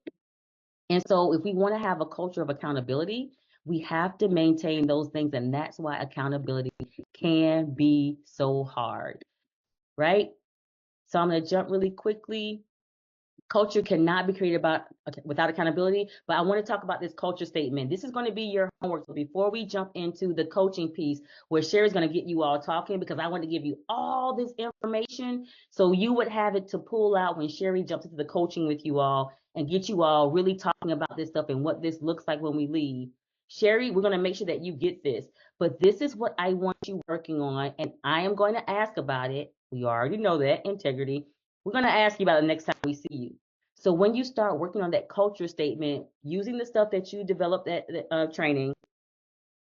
And so if we want to have a culture of accountability, we have to maintain those things. And that's why accountability can be so hard, right? So I'm going to jump really quickly. Culture cannot be created without accountability, but I want to talk about this culture statement. This is going to be your homework. So before we jump into the coaching piece, where Sherry's going to get you all talking, because I want to give you all this information so you would have it to pull out when Sherry jumps into the coaching with you all and get you all really talking about this stuff and what this looks like when we leave. Sherry, we're going to make sure that you get this, but this is what I want you working on, and I am going to ask about it. We already know that, integrity. We're going to ask you about it the next time we see you. So when you start working on that culture statement, using the stuff that you developed at training,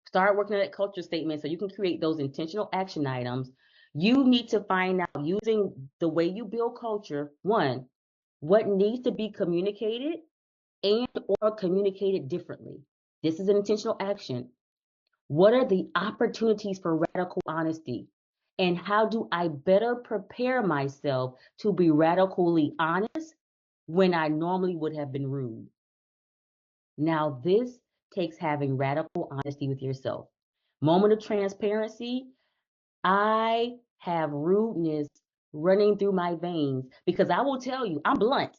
start working on that culture statement so you can create those intentional action items. You need to find out, using the way you build culture, one, what needs to be communicated and or communicated differently. This is an intentional action. What are the opportunities for radical honesty? And how do I better prepare myself to be radically honest when I normally would have been rude? Now, this takes having radical honesty with yourself. Moment of transparency. I have rudeness running through my veins because I will tell you, I'm blunt.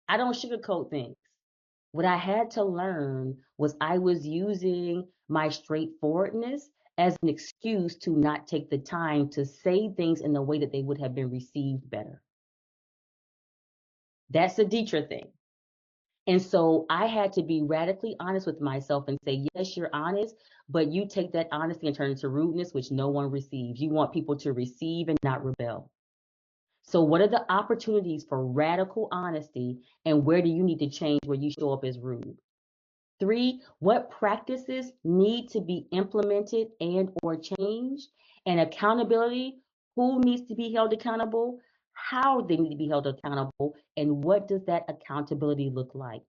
I don't sugarcoat things. What I had to learn was I was using my straightforwardness as an excuse to not take the time to say things in a way that they would have been received better. That's the Dietra thing. And so I had to be radically honest with myself and say, yes, you're honest, but you take that honesty and turn it to rudeness, which no one receives. You want people to receive and not rebel. So what are the opportunities for radical honesty, and where do you need to change where you show up as rude? 3, what practices need to be implemented and or changed? And accountability, who needs to be held accountable, how they need to be held accountable, and what does that accountability look like?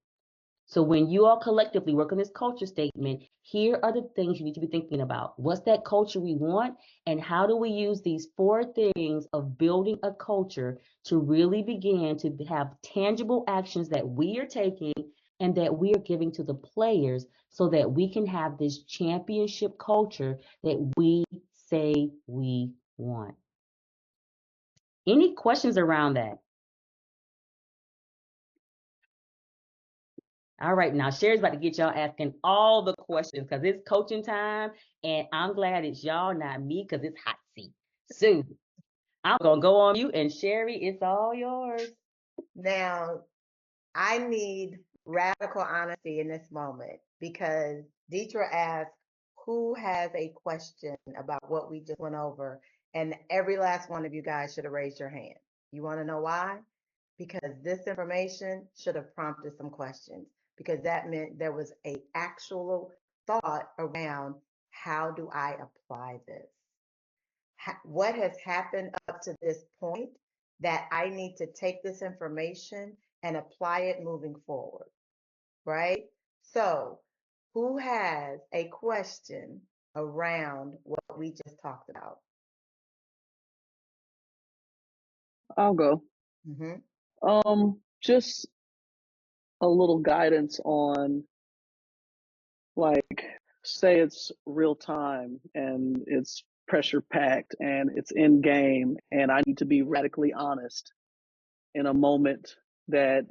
So when you all collectively work on this culture statement, here are the things you need to be thinking about. What's that culture we want? And how do we use these 4 things of building a culture to really begin to have tangible actions that we are taking and that we are giving to the players so that we can have this championship culture that we say we want? Any questions around that? All right, now Sherry's about to get y'all asking all the questions because it's coaching time, and I'm glad it's y'all, not me, because it's hot seat. So I'm gonna go on mute, and Sherry, it's all yours. Now, I need radical honesty in this moment because Deetra asked, who has a question about what we just went over? And every last one of you guys should have raised your hand. You want to know why? Because this information should have prompted some questions, because that meant there was a actual thought around, how do I apply this? What has happened up to this point that I need to take this information and apply it moving forward, right? So, who has a question around what we just talked about? I'll go. Just a little guidance on, like, say it's real time and it's pressure packed and it's in game and I need to be radically honest in a moment that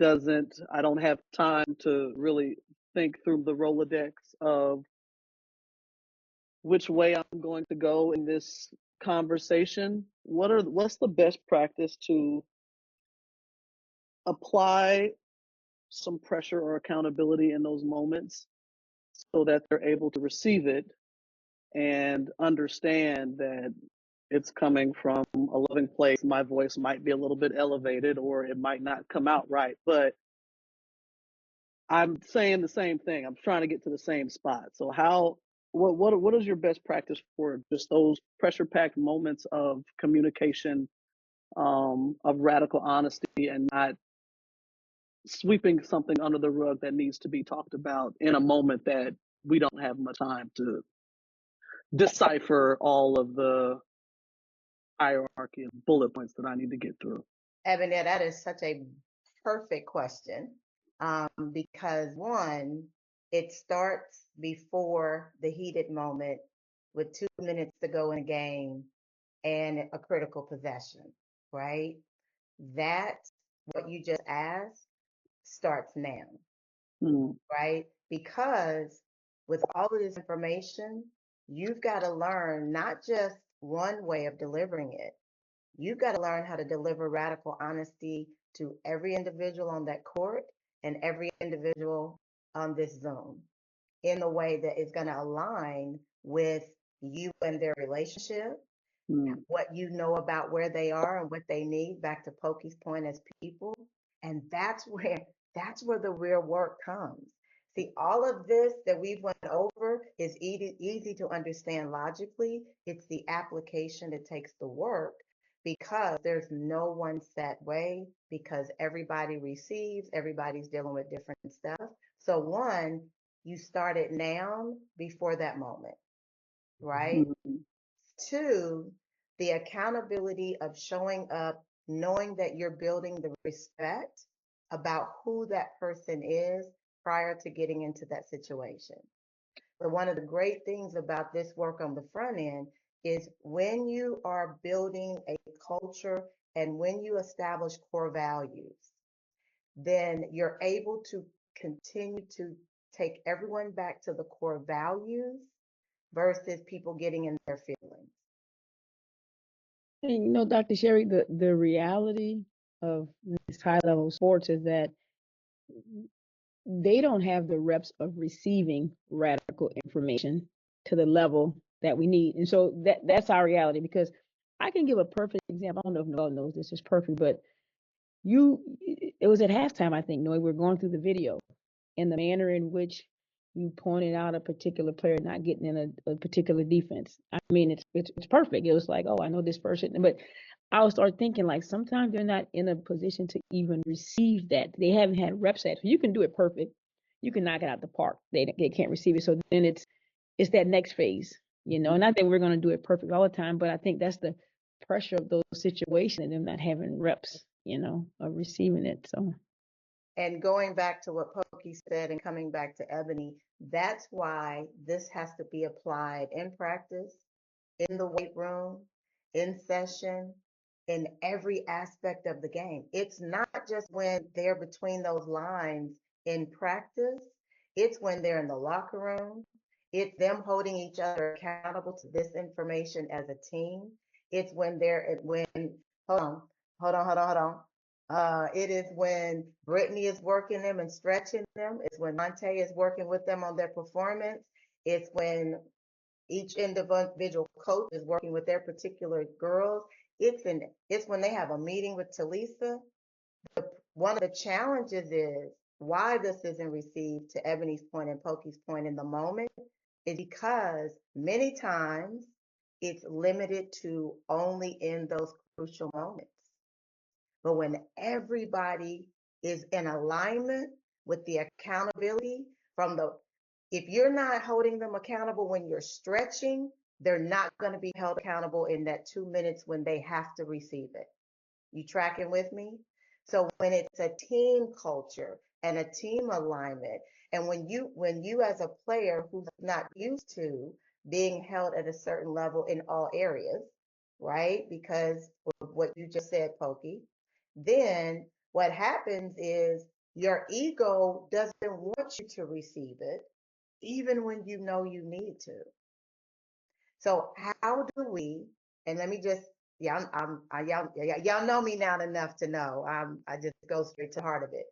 I don't have time to really think through the Rolodex of which way I'm going to go in this conversation. What's the best practice to apply some pressure or accountability in those moments so that they're able to receive it and understand that it's coming from a loving place. My voice might be a little bit elevated or it might not come out right, but I'm saying the same thing. I'm trying to get to the same spot. So what is your best practice for just those pressure packed moments of communication, of radical honesty, and not sweeping something under the rug that needs to be talked about in a moment that we don't have much time to decipher all of the hierarchy of bullet points that I need to get through? Evan, yeah, that is such a perfect question, because one, it starts before the heated moment with 2 minutes to go in a game and a critical possession, right? That, what you just asked, starts now, right? Because with all of this information, you've got to learn not just one way of delivering it. You've got to learn how to deliver radical honesty to every individual on that court and every individual on this Zoom in a way that is going to align with you and their relationship, what you know about where they are and what they need, back to Pokey's point, as people. And that's where the real work comes. See, all of this that we've went over is easy to understand logically. It's the application that takes the work, because there's no one set way, because everybody receives, everybody's dealing with different stuff. So one, you start it now before that moment, right? Mhm. Two, the accountability of showing up, knowing that you're building the respect about who that person is prior to getting into that situation. But one of the great things about this work on the front end is when you are building a culture and when you establish core values, then you're able to continue to take everyone back to the core values versus people getting in their feelings. And Dr. Sherry, the reality of these high level sports is that they don't have the reps of receiving radical information to the level that we need. And so that's our reality, because I can give a perfect example. I don't know if Noel knows this is perfect, but it was at halftime, I think, Noel, we were going through the video, and the manner in which you pointed out a particular player not getting in a particular defense. I mean, it's perfect. It was like, oh, I know this person, but I would start thinking, like, sometimes they're not in a position to even receive that. They haven't had reps at. So you can do it perfect. You can knock it out the park. They can't receive it. So then it's that next phase, Not that we're going to do it perfect all the time, but I think that's the pressure of those situations and them not having reps, of receiving it. So. And going back to what Pokey said and coming back to Ebony, that's why this has to be applied in practice, in the weight room, in session, in every aspect of the game. It's not just when they're between those lines in practice, it's when they're in the locker room. It's them holding each other accountable to this information as a team. It's when hold on. It is when Brittany is working them and stretching them. It's when Monte is working with them on their performance. It's when each individual coach is working with their particular girls. It's when they have a meeting with Talisa. One of the challenges is why this isn't received, to Ebony's point and Pokey's point, in the moment, is because many times it's limited to only in those crucial moments. But when everybody is in alignment with the accountability if you're not holding them accountable when you're stretching, they're not going to be held accountable in that 2 minutes when they have to receive it. You tracking with me? So when it's a team culture and a team alignment, and when you as a player who's not used to being held at a certain level in all areas, right? Because of what you just said, Pokey, then what happens is your ego doesn't want you to receive it, even when you know you need to. So how do we, and let me just, y'all know me now enough to know, I just go straight to the heart of it.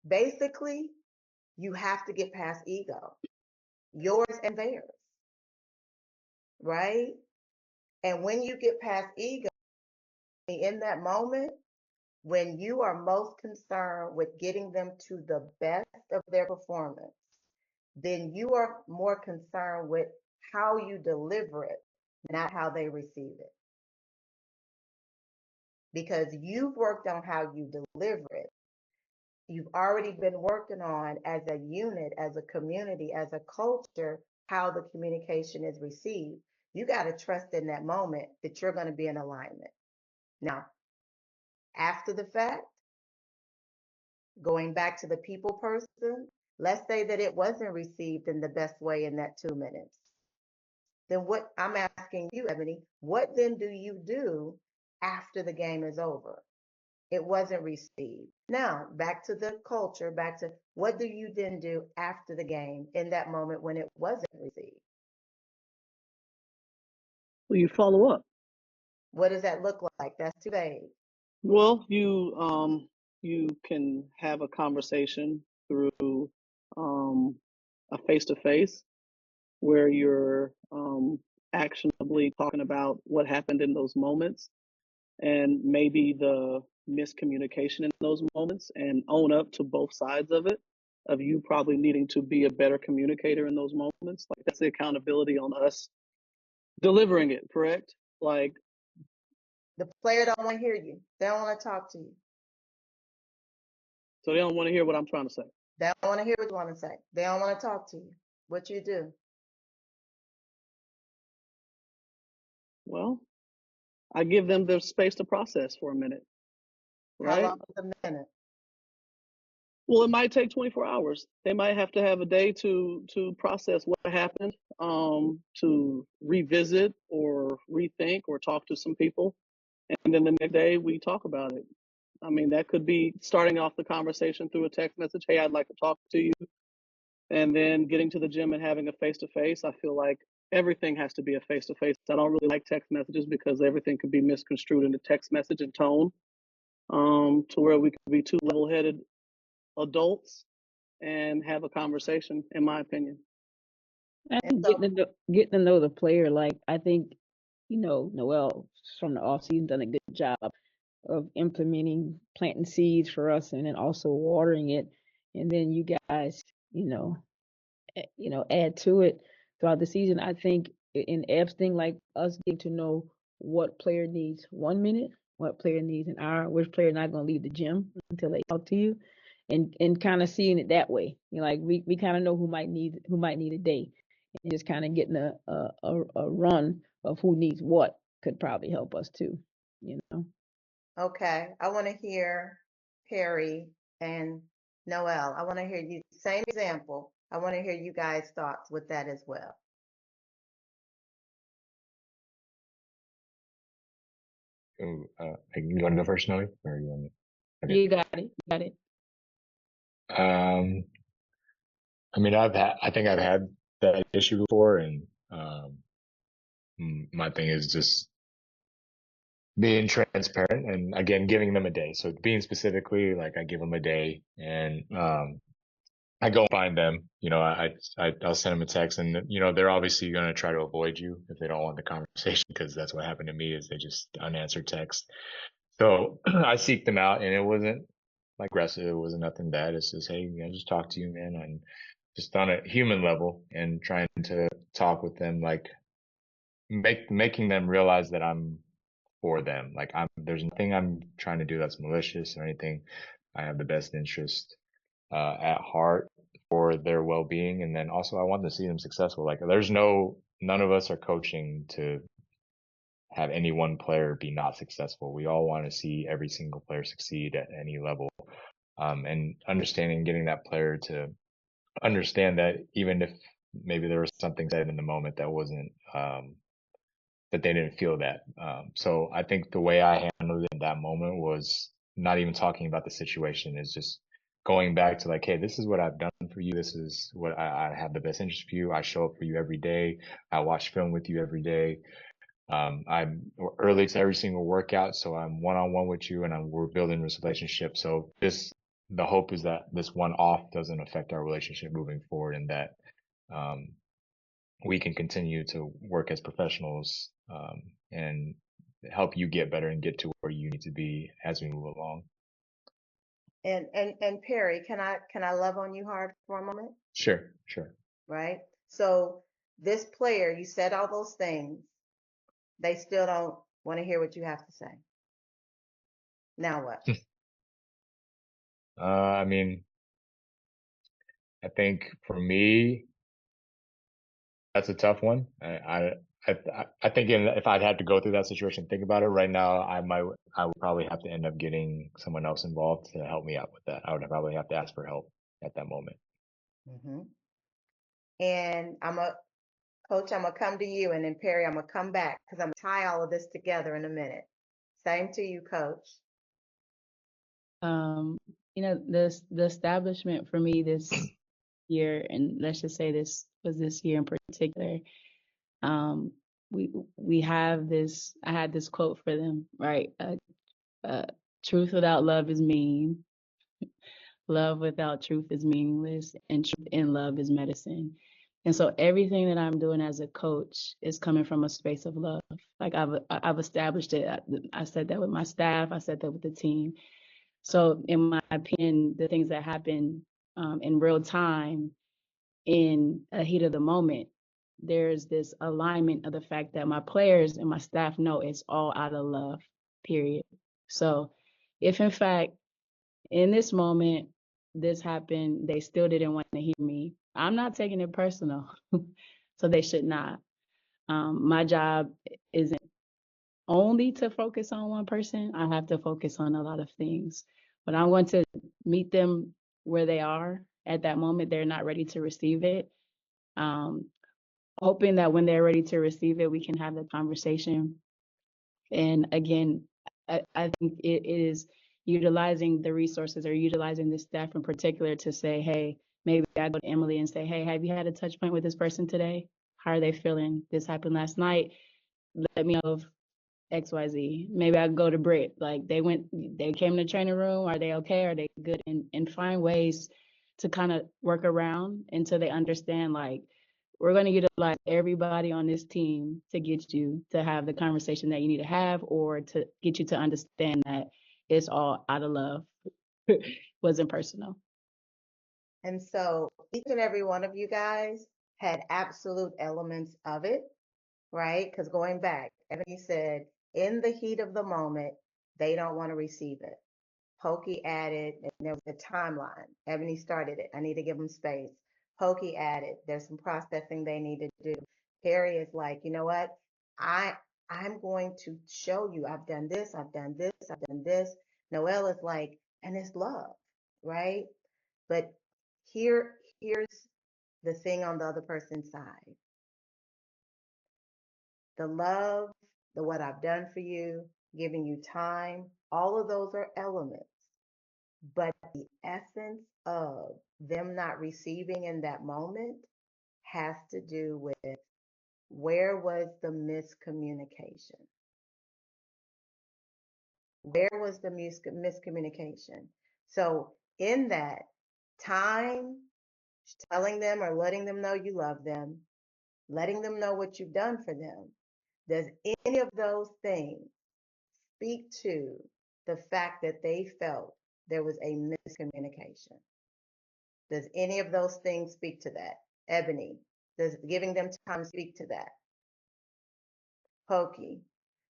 Basically, you have to get past ego, yours and theirs, right? And when you get past ego, in that moment, when you are most concerned with getting them to the best of their performance, then you are more concerned with how you deliver it, not how they receive it. Because you've worked on how you deliver it. You've already been working on, as a unit, as a community, as a culture, how the communication is received. You got to trust in that moment that you're going to be in alignment. Now, after the fact, going back to the people person, let's say that it wasn't received in the best way in that 2 minutes. Then what I'm asking you, Ebony, what then do you do after the game is over? It wasn't received. Now, back to the culture, back to what do you then do after the game in that moment when it wasn't received? Well, you follow up. What does that look like? That's too vague. Well, you can have a conversation through a face-to-face where you're actionably talking about what happened in those moments and maybe the miscommunication in those moments, and own up to both sides of it, of you probably needing to be a better communicator in those moments. Like, that's the accountability on us delivering it, correct? Like, The player don't want to hear you. They don't want to talk to you. So they don't want to hear what I'm trying to say. They don't want to hear what you want to say. They don't want to talk to you. What you do? Well, I give them the space to process for a minute, How right? long is a minute? Well, it might take 24 hours. They might have to have a day to process what happened, to revisit or rethink or talk to some people. And then the next day we talk about it. I mean, that could be starting off the conversation through a text message. Hey, I'd like to talk to you. And then getting to the gym and having a face-to-face. I feel like everything has to be a face-to-face. I don't really like text messages because everything could be misconstrued in the text message and tone, to where we could be two level-headed adults and have a conversation, in my opinion. I And think so, getting to know the player, like I think, Noel from the off season done a good job of implementing planting seeds for us and then also watering it. And then you guys, add to it throughout the season. I think in Ebb's thing, like us getting to know what player needs 1 minute, what player needs an hour, which player not going to leave the gym until they talk to you, and kind of seeing it that way. Like we kind of know who might need a day, and just kind of getting a run of who needs what could probably help us too. You know. okay, I want to hear Perry and Noel. I want to hear you. Same example. I want to hear you guys' thoughts with that as well. Ooh, you want to go first, Noe, or you want me? Okay. You got it. You got it. I mean, I think I've had that issue before, and my thing is just being transparent and again giving them a day. So being specifically like I give them a day, and I go find them. I'll send them a text, and they're obviously going to try to avoid you if they don't want the conversation, because that's what happened to me is they just unanswered text. So I seek them out, and it wasn't like aggressive. It wasn't nothing bad. It's just, hey, I just talk to you, man, and just on a human level, and trying to talk with them, like making them realize that I'm for them. Like there's nothing I'm trying to do that's malicious or anything. I have the best interest at heart for their well-being, and then also I want to see them successful. Like none of us are coaching to have any one player be not successful. We all want to see every single player succeed at any level. And understanding, getting that player to understand that even if maybe there was something said in the moment that wasn't, that they didn't feel that. So I think the way I handled it in that moment was not even talking about the situation, is just going back to like, hey, this is what I've done for you. This is what I have the best interest for you. I show up for you every day. I watch film with you every day. I'm early to every single workout, so I'm one-on-one with you, and we're building this relationship. So the hope is that this one off doesn't affect our relationship moving forward, and that we can continue to work as professionals, and help you get better and get to where you need to be as we move along. And Perry, can I love on you hard for a moment? Sure. Right? So this player, you said all those things, they still don't want to hear what you have to say. Now what? I mean, I think for me, that's a tough one. I think if I'd had to go through that situation, think about it right now, I would probably have to end up getting someone else involved to help me out with that. I would probably have to ask for help at that moment. Mm-hmm. And Coach, I'm gonna come to you, and then Perry, I'm gonna come back because I'm gonna tie all of this together in a minute. Same to you, Coach. The establishment for me this year, and let's just say this was this year in particular, we have this. I had this quote for them, right? Truth without love is mean. Love without truth is meaningless, and truth in love is medicine. And so everything that I'm doing as a coach is coming from a space of love. Like I've established it. I said that with my staff. I said that with the team. So in my opinion, the things that happen in real time, in a heat of the moment, there's this alignment of the fact that my players and my staff know it's all out of love. period. So if in fact in this moment this happened, they still didn't want to hear me, I'm not taking it personal. So they should not. My job isn't only to focus on one person. I have to focus on a lot of things, but I'm going to meet them where they are at that moment. They're not ready to receive it. Hoping that when they're ready to receive it, we can have the conversation. And again, I think it is utilizing the resources or utilizing the staff in particular to say, hey, maybe I go to Emily and say, hey, have you had a touch point with this person today? How are they feeling? This happened last night. Let me know of XYZ. Maybe I go to Britt. Like they came to the training room. Are they okay? Are they good? And find ways to kind of work around until they understand, like, we're going to utilize everybody on this team to get you to have the conversation that you need to have, or to get you to understand that it's all out of love. Wasn't personal. And so each and every one of you guys had absolute elements of it, right? Because going back, Ebony said, in the heat of the moment, they don't want to receive it. Pokey added, and there was a timeline. Ebony started it. I need to give them space. Pokey added, there's some processing they need to do. Harry is like, you know what? I'm going to show you. I've done this, I've done this, I've done this. Noelle is like, and it's love, right? But here's the thing on the other person's side. The love, the what I've done for you, giving you time, all of those are elements. But the essence of them not receiving in that moment has to do with where was the miscommunication? Where was the miscommunication? So in that time, telling them or letting them know you love them, letting them know what you've done for them, does any of those things speak to the fact that they felt there was a miscommunication? Does any of those things speak to that? Ebony, does giving them time speak to that? Pokey,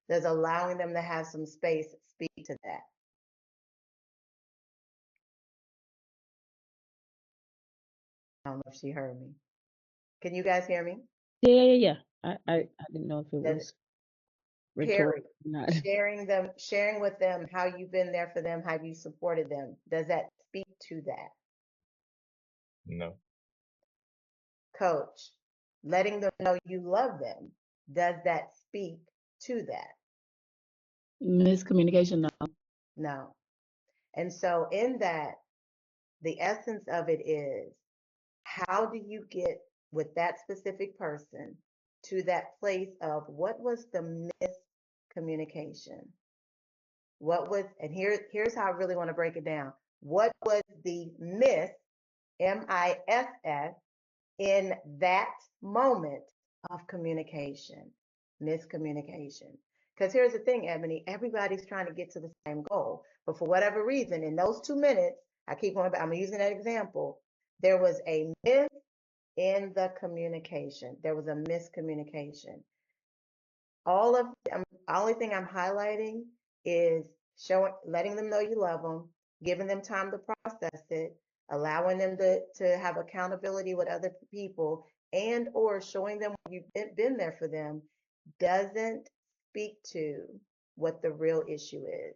does allowing them to have some space speak to that? I don't know if she heard me. Can you guys hear me? Yeah. I didn't know if it Does was Carrie, rhetorical or not. sharing with them how you've been there for them, how you supported them, does that speak to that? No. Coach, letting them know you love them, does that speak to that? Miscommunication, no. No. And so in that, the essence of it is, how do you get with that specific person to that place of what was the miscommunication? What was, and here's how I really want to break it down. What was the miss, MISS, in that moment of communication, miscommunication? Because here's the thing, Ebony, everybody's trying to get to the same goal. But for whatever reason, in those 2 minutes, I keep going back, I'm using that example, there was a miss in the communication. There was a miscommunication. Only thing I'm highlighting is letting them know you love them, giving them time to process it, allowing them to have accountability with other people, and or showing them you've been there for them, doesn't speak to what the real issue is.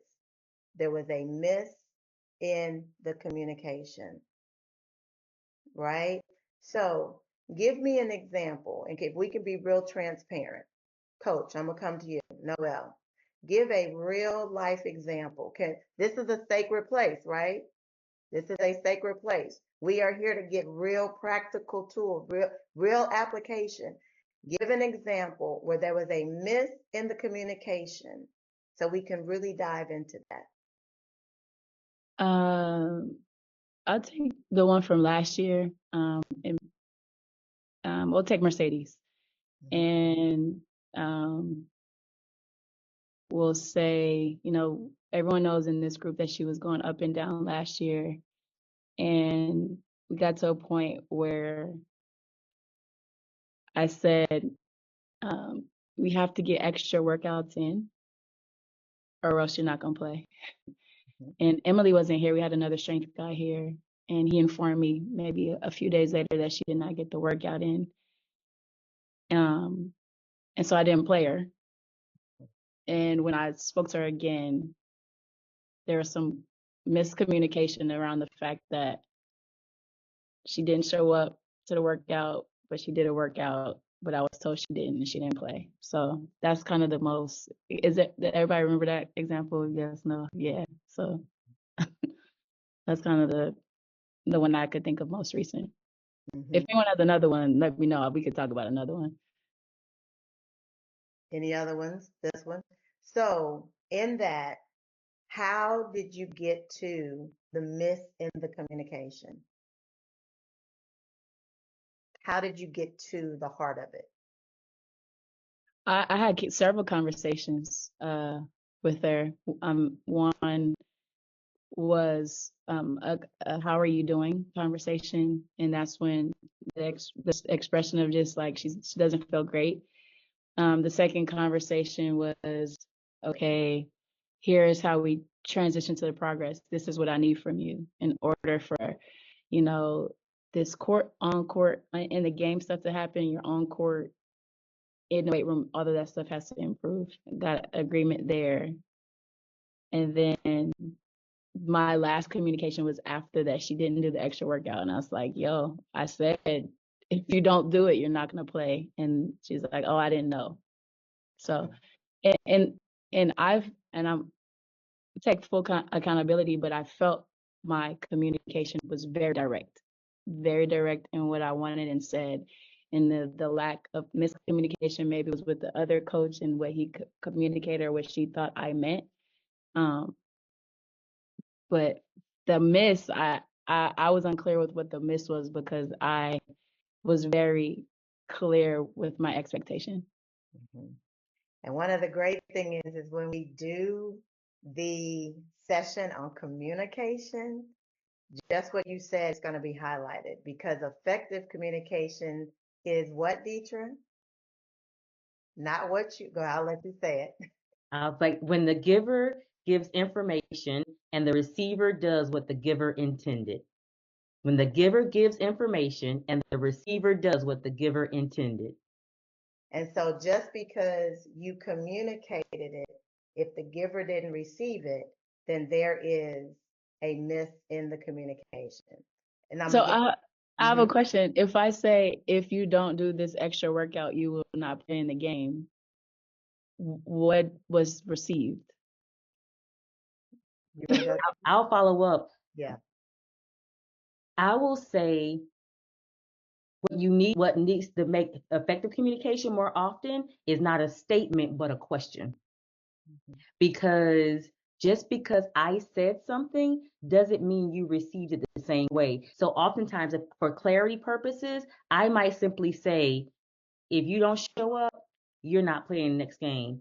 There was a miss in the communication, right? So give me an example, and if we can be real transparent. Coach, I'm gonna come to you. Noelle, give a real life example. This is a sacred place, right? This is a sacred place. We are here to get real practical tools, real application. Give an example where there was a miss in the communication so we can really dive into that. I'll take the one from last year. We'll take Mercedes. And we'll say, everyone knows in this group that she was going up and down last year. And we got to a point where I said, we have to get extra workouts in. or else you're not gonna play. Mhm. And Emily wasn't here. We had another strength guy here, and he informed me maybe a few days later that she did not get the workout in. And so I didn't play her. And when I spoke to her again, there was some miscommunication around the fact that she didn't show up to the workout, but she did a workout, but I was told she didn't and she didn't play. So that's kind of the most, is it, did everybody remember that example? Yes, no, yeah. So that's kind of the one I could think of most recent. If Mhm. anyone has another one, let me know. We could talk about another one. Any other ones? This one. So in that, how did you get to the miss in the communication? How did you get to the heart of it? I had several conversations with her. One was a how are you doing conversation, and that's when this expression of just like she doesn't feel great. The second conversation was, okay, here's how we transition to the progress. This is what I need from you in order for, you know, this court on court and the game stuff to happen, your on court in the weight room, all of that stuff has to improve. Got agreement there. And then my last communication was after that. She didn't do the extra workout. And I was like, yo, I said, if you don't do it, you're not going to play. And she's like, oh, I didn't know. So, and, and, I'm take full accountability, but I felt my communication was very direct in what I wanted and said. And the lack of miscommunication maybe was with the other coach and what he communicated or what she thought I meant. Um, but the miss, I was unclear with what the miss was because I was very clear with my expectation. Mhm. And one of the great thing is when we do the session on communication, just what you said is going to be highlighted because effective communication is what, Deetra? Not what you go. I'll let you say it. I was like, when the giver gives information and the receiver does what the giver intended. When the giver gives information and the receiver does what the giver intended. And so just because you communicated it, if the giver didn't receive it, then there is a miss in the communication. And I'm So again, I have a question. If I say, if you don't do this extra workout, you will not play in the game, what was received? you want to go? I'll follow up. Yeah. I will say what needs to make effective communication more often is not a statement, but a question. Because just because I said something doesn't mean you received it the same way. So oftentimes, for clarity purposes, I might simply say, if you don't show up, you're not playing the next game.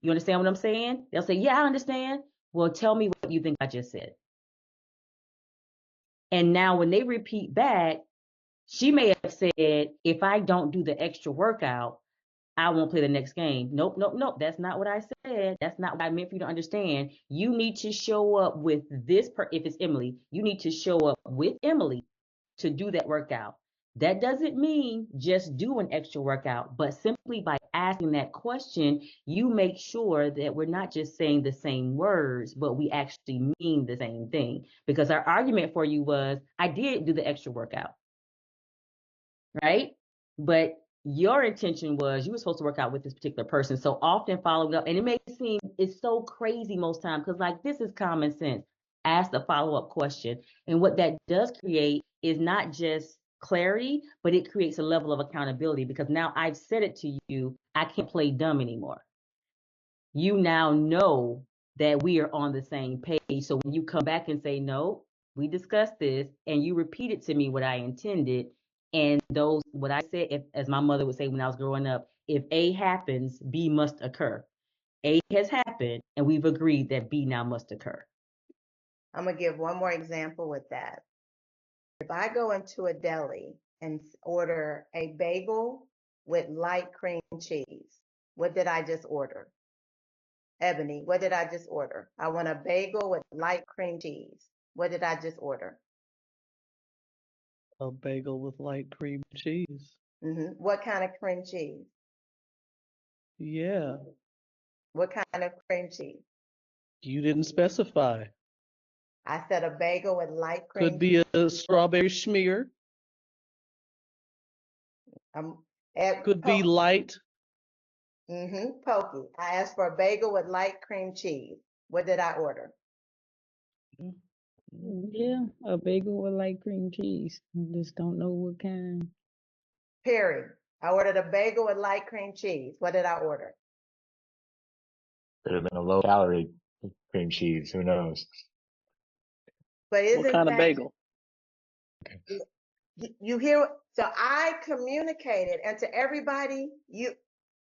You understand what I'm saying? They'll say, yeah, I understand. Well, tell me what you think I just said. And now when they repeat back, she may have said, if I don't do the extra workout, I won't play the next game. Nope, nope, nope. That's not what I said. That's not what I meant for you to understand. You need to show up with this, if it's Emily, you need to show up with Emily to do that workout. That doesn't mean just do an extra workout, but simply by asking that question, you make sure that we're not just saying the same words, but we actually mean the same thing. Because our argument for you was, I did do the extra workout, right? But your intention was you were supposed to work out with this particular person. So often following up, and it may seem it's so crazy most times because like this is common sense. Ask the follow-up question. And what that does create is not just clarity, but it creates a level of accountability because now I've said it to you, I can't play dumb anymore. You now know that we are on the same page. So when you come back and say, no, we discussed this, and you repeat it to me what I intended, and those, what I said, if, as my mother would say when I was growing up, if A happens, B must occur. A has happened, and we've agreed that B now must occur. I'm going to give one more example with that. If I go into a deli and order a bagel with light cream cheese, what did I just order? Ebony, what did I just order? I want a bagel with light cream cheese. What did I just order? A bagel with light cream cheese. What kind of cream cheese? Yeah, What kind of cream cheese? you didn't specify. I said a bagel with light Could cream be cheese. a strawberry schmear. Could be light. Pokey. I asked for a bagel with light cream cheese. What did I order? Yeah, a bagel with light cream cheese. Just don't know what kind. Perry, I ordered a bagel with light cream cheese. What did I order? Could have been a low calorie cream cheese. Who knows? But What isn't kind of that bagel? you hear? So I communicated, and to everybody,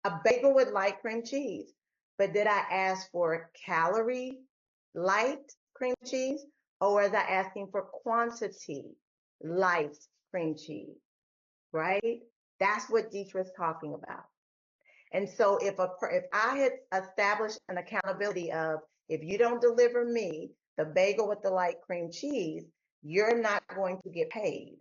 a bagel with light cream cheese. But did I ask for calorie light cream cheese, or was I asking for quantity light cream cheese? Right? That's what Dietrich's talking about. And so if I had established an accountability of, if you don't deliver me the bagel with the light cream cheese, you're not going to get paid.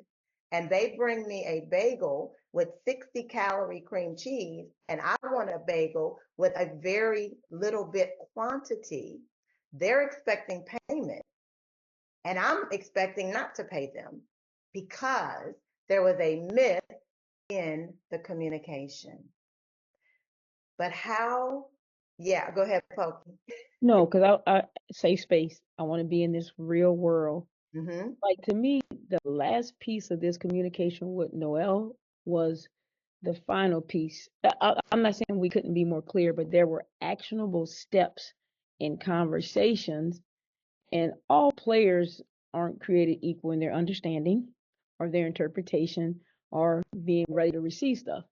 And they bring me a bagel with 60 calorie cream cheese, and I want a bagel with a very little bit quantity. They're expecting payment, and I'm expecting not to pay them because there was a myth in the communication. But how? Yeah, go ahead, Pokey. No, because I safe space. I want to be in this real world. Like to me, the last piece of this communication with Noel was the final piece. I'm not saying we couldn't be more clear, but there were actionable steps in conversations, and all players aren't created equal in their understanding or their interpretation or being ready to receive stuff.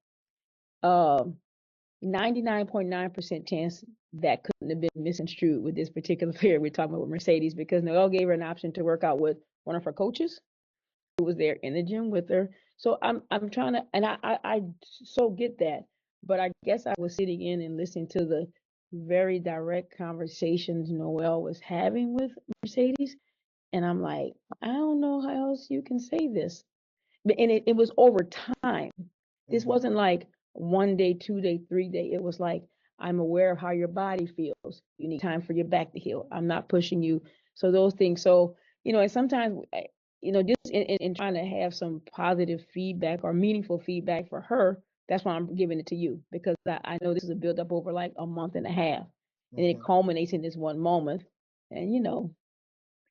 99.9% chance that couldn't have been misconstrued with this particular player we're talking about with Mercedes, because Noelle gave her an option to work out with one of her coaches who was there in the gym with her. So I'm trying to, and I so get that, but I guess I was sitting in and listening to the very direct conversations Noelle was having with Mercedes, and I'm like, I don't know how else you can say this. And it was over time. This wasn't like 1 day, 2 day, 3 day. It was like, I'm aware of how your body feels. You need time for your back to heal. I'm not pushing you. So those things. So, and sometimes, just in trying to have some positive feedback or meaningful feedback for her, that's why I'm giving it to you, because I know this is a build up over like a month and a half. And it culminates in this one moment. And,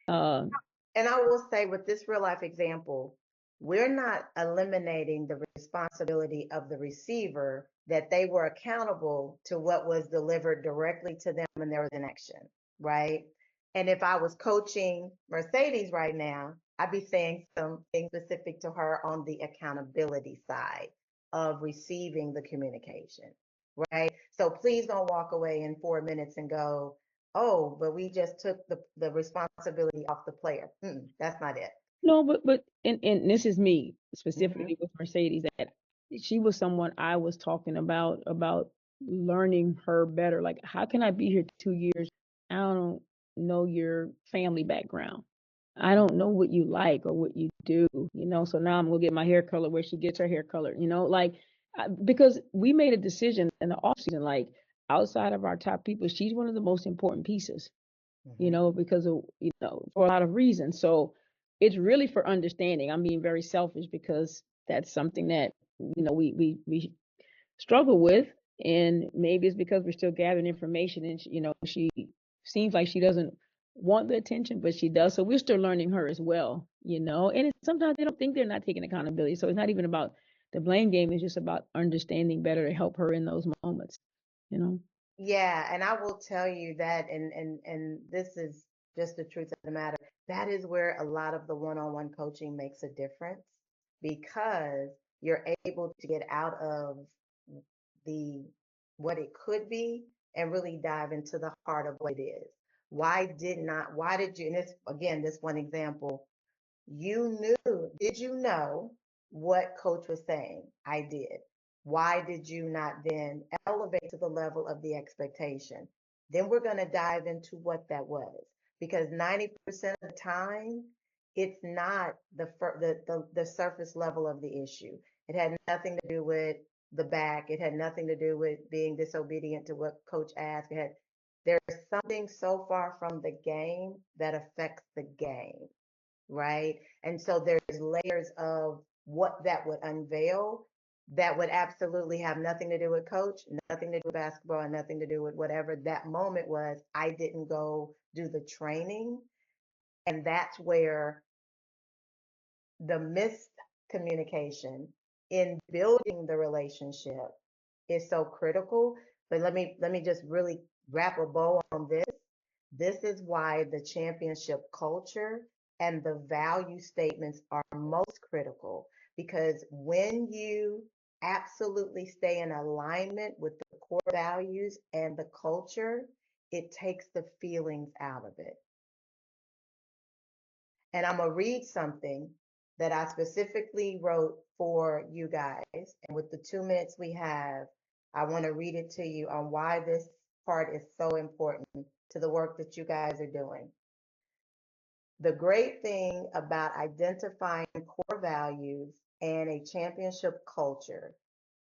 And I will say, with this real life example, we're not eliminating the responsibility of the receiver, that they were accountable to what was delivered directly to them and there was an action, right? And if I was coaching Mercedes right now, I'd be saying something specific to her on the accountability side of receiving the communication, right? So please don't walk away in 4 minutes and go, oh, but we just took the responsibility off the player. That's not it. No, but and this is me specifically with Mercedes, that she was someone I was talking about learning her better. Like, how can I be here 2 years? I don't know your family background. I don't know what you like or what you do, So now I'm gonna get my hair color where she gets her hair colored, like because we made a decision in the off season, like outside of our top people, she's one of the most important pieces, because of, for a lot of reasons. So it's really for understanding. I'm being very selfish because that's something that, we struggle with. And maybe it's because we're still gathering information, and she seems like she doesn't want the attention, but she does. So we're still learning her as well, and sometimes they don't think they're not taking accountability. So it's not even about the blame game. It's just about understanding better to help her in those moments. Yeah, and I will tell you that, and this is just the truth of the matter. That is where a lot of the one-on-one coaching makes a difference, because you're able to get out of the what it could be and really dive into the heart of what it is. Why did you, and this again, this one example, did you know what coach was saying? I did. Why did you not then elevate to the level of the expectation? then we're going to dive into what that was. Because 90% of the time, it's not the surface level of the issue. It had nothing to do with the back. It had nothing to do with being disobedient to what coach asked. There's something so far from the game that affects the game, right? And so there's layers of what that would unveil that would absolutely have nothing to do with coach, nothing to do with basketball, and nothing to do with whatever that moment was. I didn't go do the training. And that's where the miscommunication in building the relationship is so critical. But let me just really wrap a bow on this. This is why the championship culture and the value statements are most critical, because when you absolutely stay in alignment with the core values and the culture, it takes the feelings out of it. And I'm going to read something that I specifically wrote for you guys. And with the 2 minutes we have, I want to read it to you on why this part is so important to the work that you guys are doing. The great thing about identifying core values and a championship culture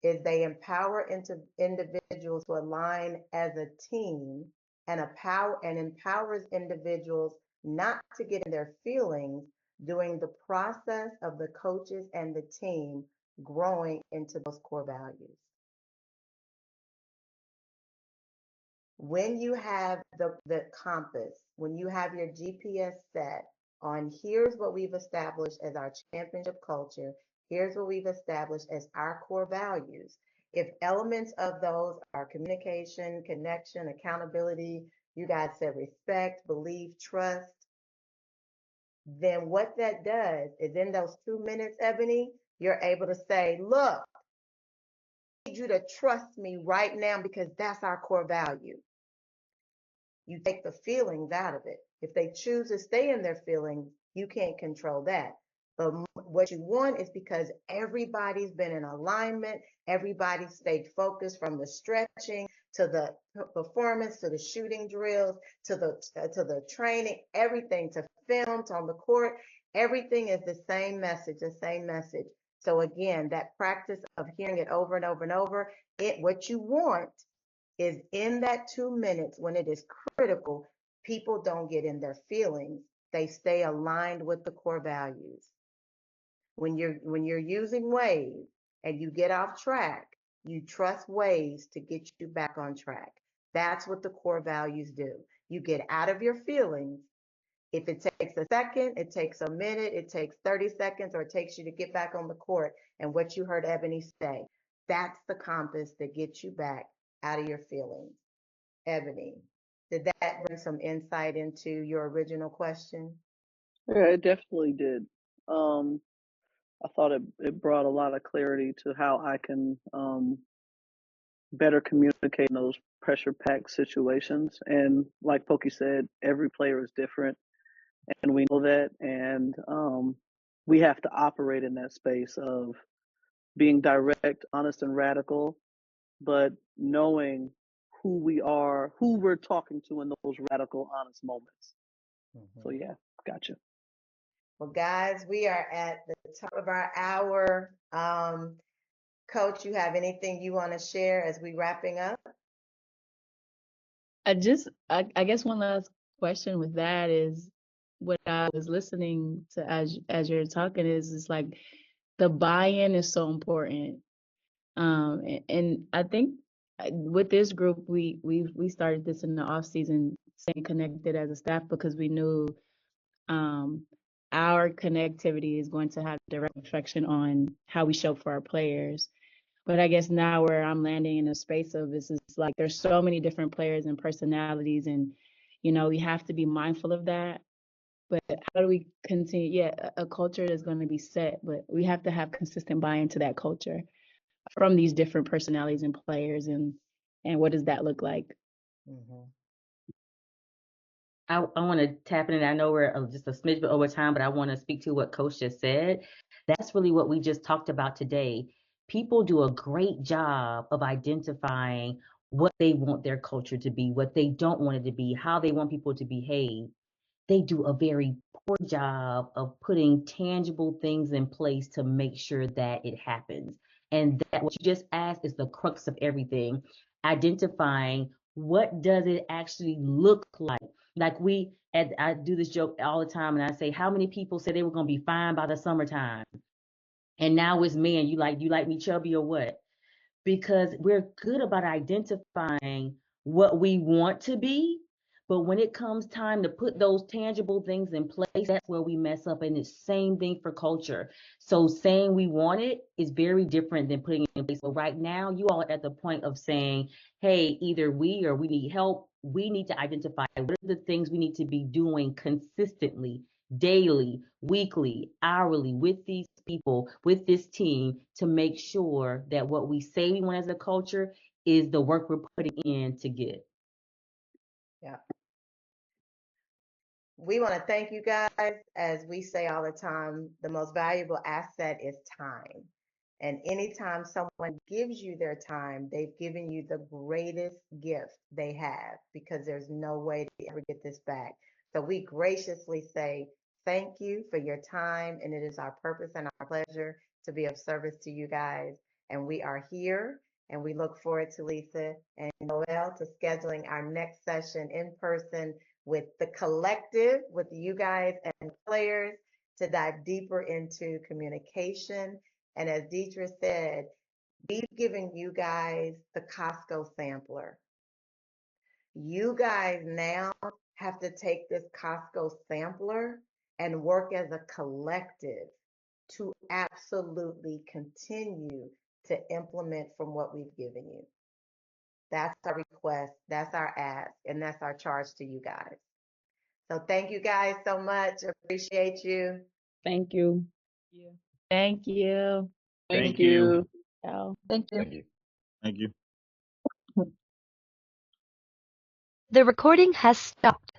is they empower individuals to align as a team and empowers individuals not to get in their feelings during the process of the coaches and the team growing into those core values. When you have the compass, when you have your GPS set on here's what we've established as our championship culture, here's what we've established as our core values. If elements of those are communication, connection, accountability, you guys said respect, belief, trust, then what that does is in those 2 minutes, Ebony, you're able to say, look, I need you to trust me right now because that's our core value. You take the feelings out of it. If they choose to stay in their feelings, you can't control that. But what you want is because everybody's been in alignment, everybody stayed focused from the stretching to the performance, to the shooting drills, to the training, everything, to film, to on the court, everything is the same message, the same message. So again, that practice of hearing it over and over and over, what you want is in that 2 minutes when it is critical, people don't get in their feelings. They stay aligned with the core values. When you're using Waze and you get off track, you trust Waze to get you back on track. That's what the core values do. You get out of your feelings. If it takes a second, it takes a minute, it takes 30 seconds, or it takes you to get back on the court. And what you heard Ebony say, that's the compass that gets you back out of your feelings. Ebony, did that bring some insight into your original question? Yeah, it definitely did. I thought it brought a lot of clarity to how I can better communicate in those pressure-packed situations. And like Pokey said, every player is different, and we know that. And we have to operate in that space of being direct, honest, and radical, but knowing who we are, who we're talking to in those radical, honest moments. Mm-hmm. So yeah, gotcha. Well, guys, we are at the top of our hour. Coach, you have anything you want to share as we wrapping up? I guess one last question with that is what I was listening to as you're talking is like the buy-in is so important. And I think with this group, we started this in the off season, staying connected as a staff because we knew our connectivity is going to have direct reflection on how we show for our players. But I guess now where I'm landing in a space of this is like there's so many different players and personalities, and we have to be mindful of that. But how do we continue? Yeah, a culture is going to be set, but we have to have consistent buy-in to that culture from these different personalities and players, and what does that look like? Mm-hmm. I want to tap in. I know we're just a smidge bit over time, but I want to speak to what Coach just said. That's really what we just talked about today. People do a great job of identifying what they want their culture to be, what they don't want it to be, how they want people to behave, they do a very poor job of putting tangible things in place to make sure that it happens. And that what you just asked is the crux of everything. Identifying what does it actually look like? Like I do this joke all the time, and I say, how many people said they were going to be fine by the summertime? And now it's me, and you like me chubby or what? Because we're good about identifying what we want to be. But when it comes time to put those tangible things in place, that's where we mess up. And it's the same thing for culture. So saying we want it is very different than putting it in place. So right now, you all are at the point of saying, hey, either we or we need help. We need to identify what are the things we need to be doing consistently, daily, weekly, hourly with these people, with this team to make sure that what we say we want as a culture is the work we're putting in to get. Yeah. We want to thank you guys. As we say all the time, the most valuable asset is time. And anytime someone gives you their time, they've given you the greatest gift they have, because there's no way to ever get this back. So we graciously say thank you for your time. And it is our purpose and our pleasure to be of service to you guys. And we are here, and we look forward to Lisa and Noel to scheduling our next session in person with the collective, with you guys and players, to dive deeper into communication. And as Deidre said, we've given you guys the Costco sampler. You guys now have to take this Costco sampler and work as a collective to absolutely continue to implement from what we've given you. That's our request, that's our ask, and that's our charge to you guys. So thank you guys so much. Appreciate you. Thank you. Thank you. Thank you. Ciao. Thank you. Thank you. Thank you. The recording has stopped.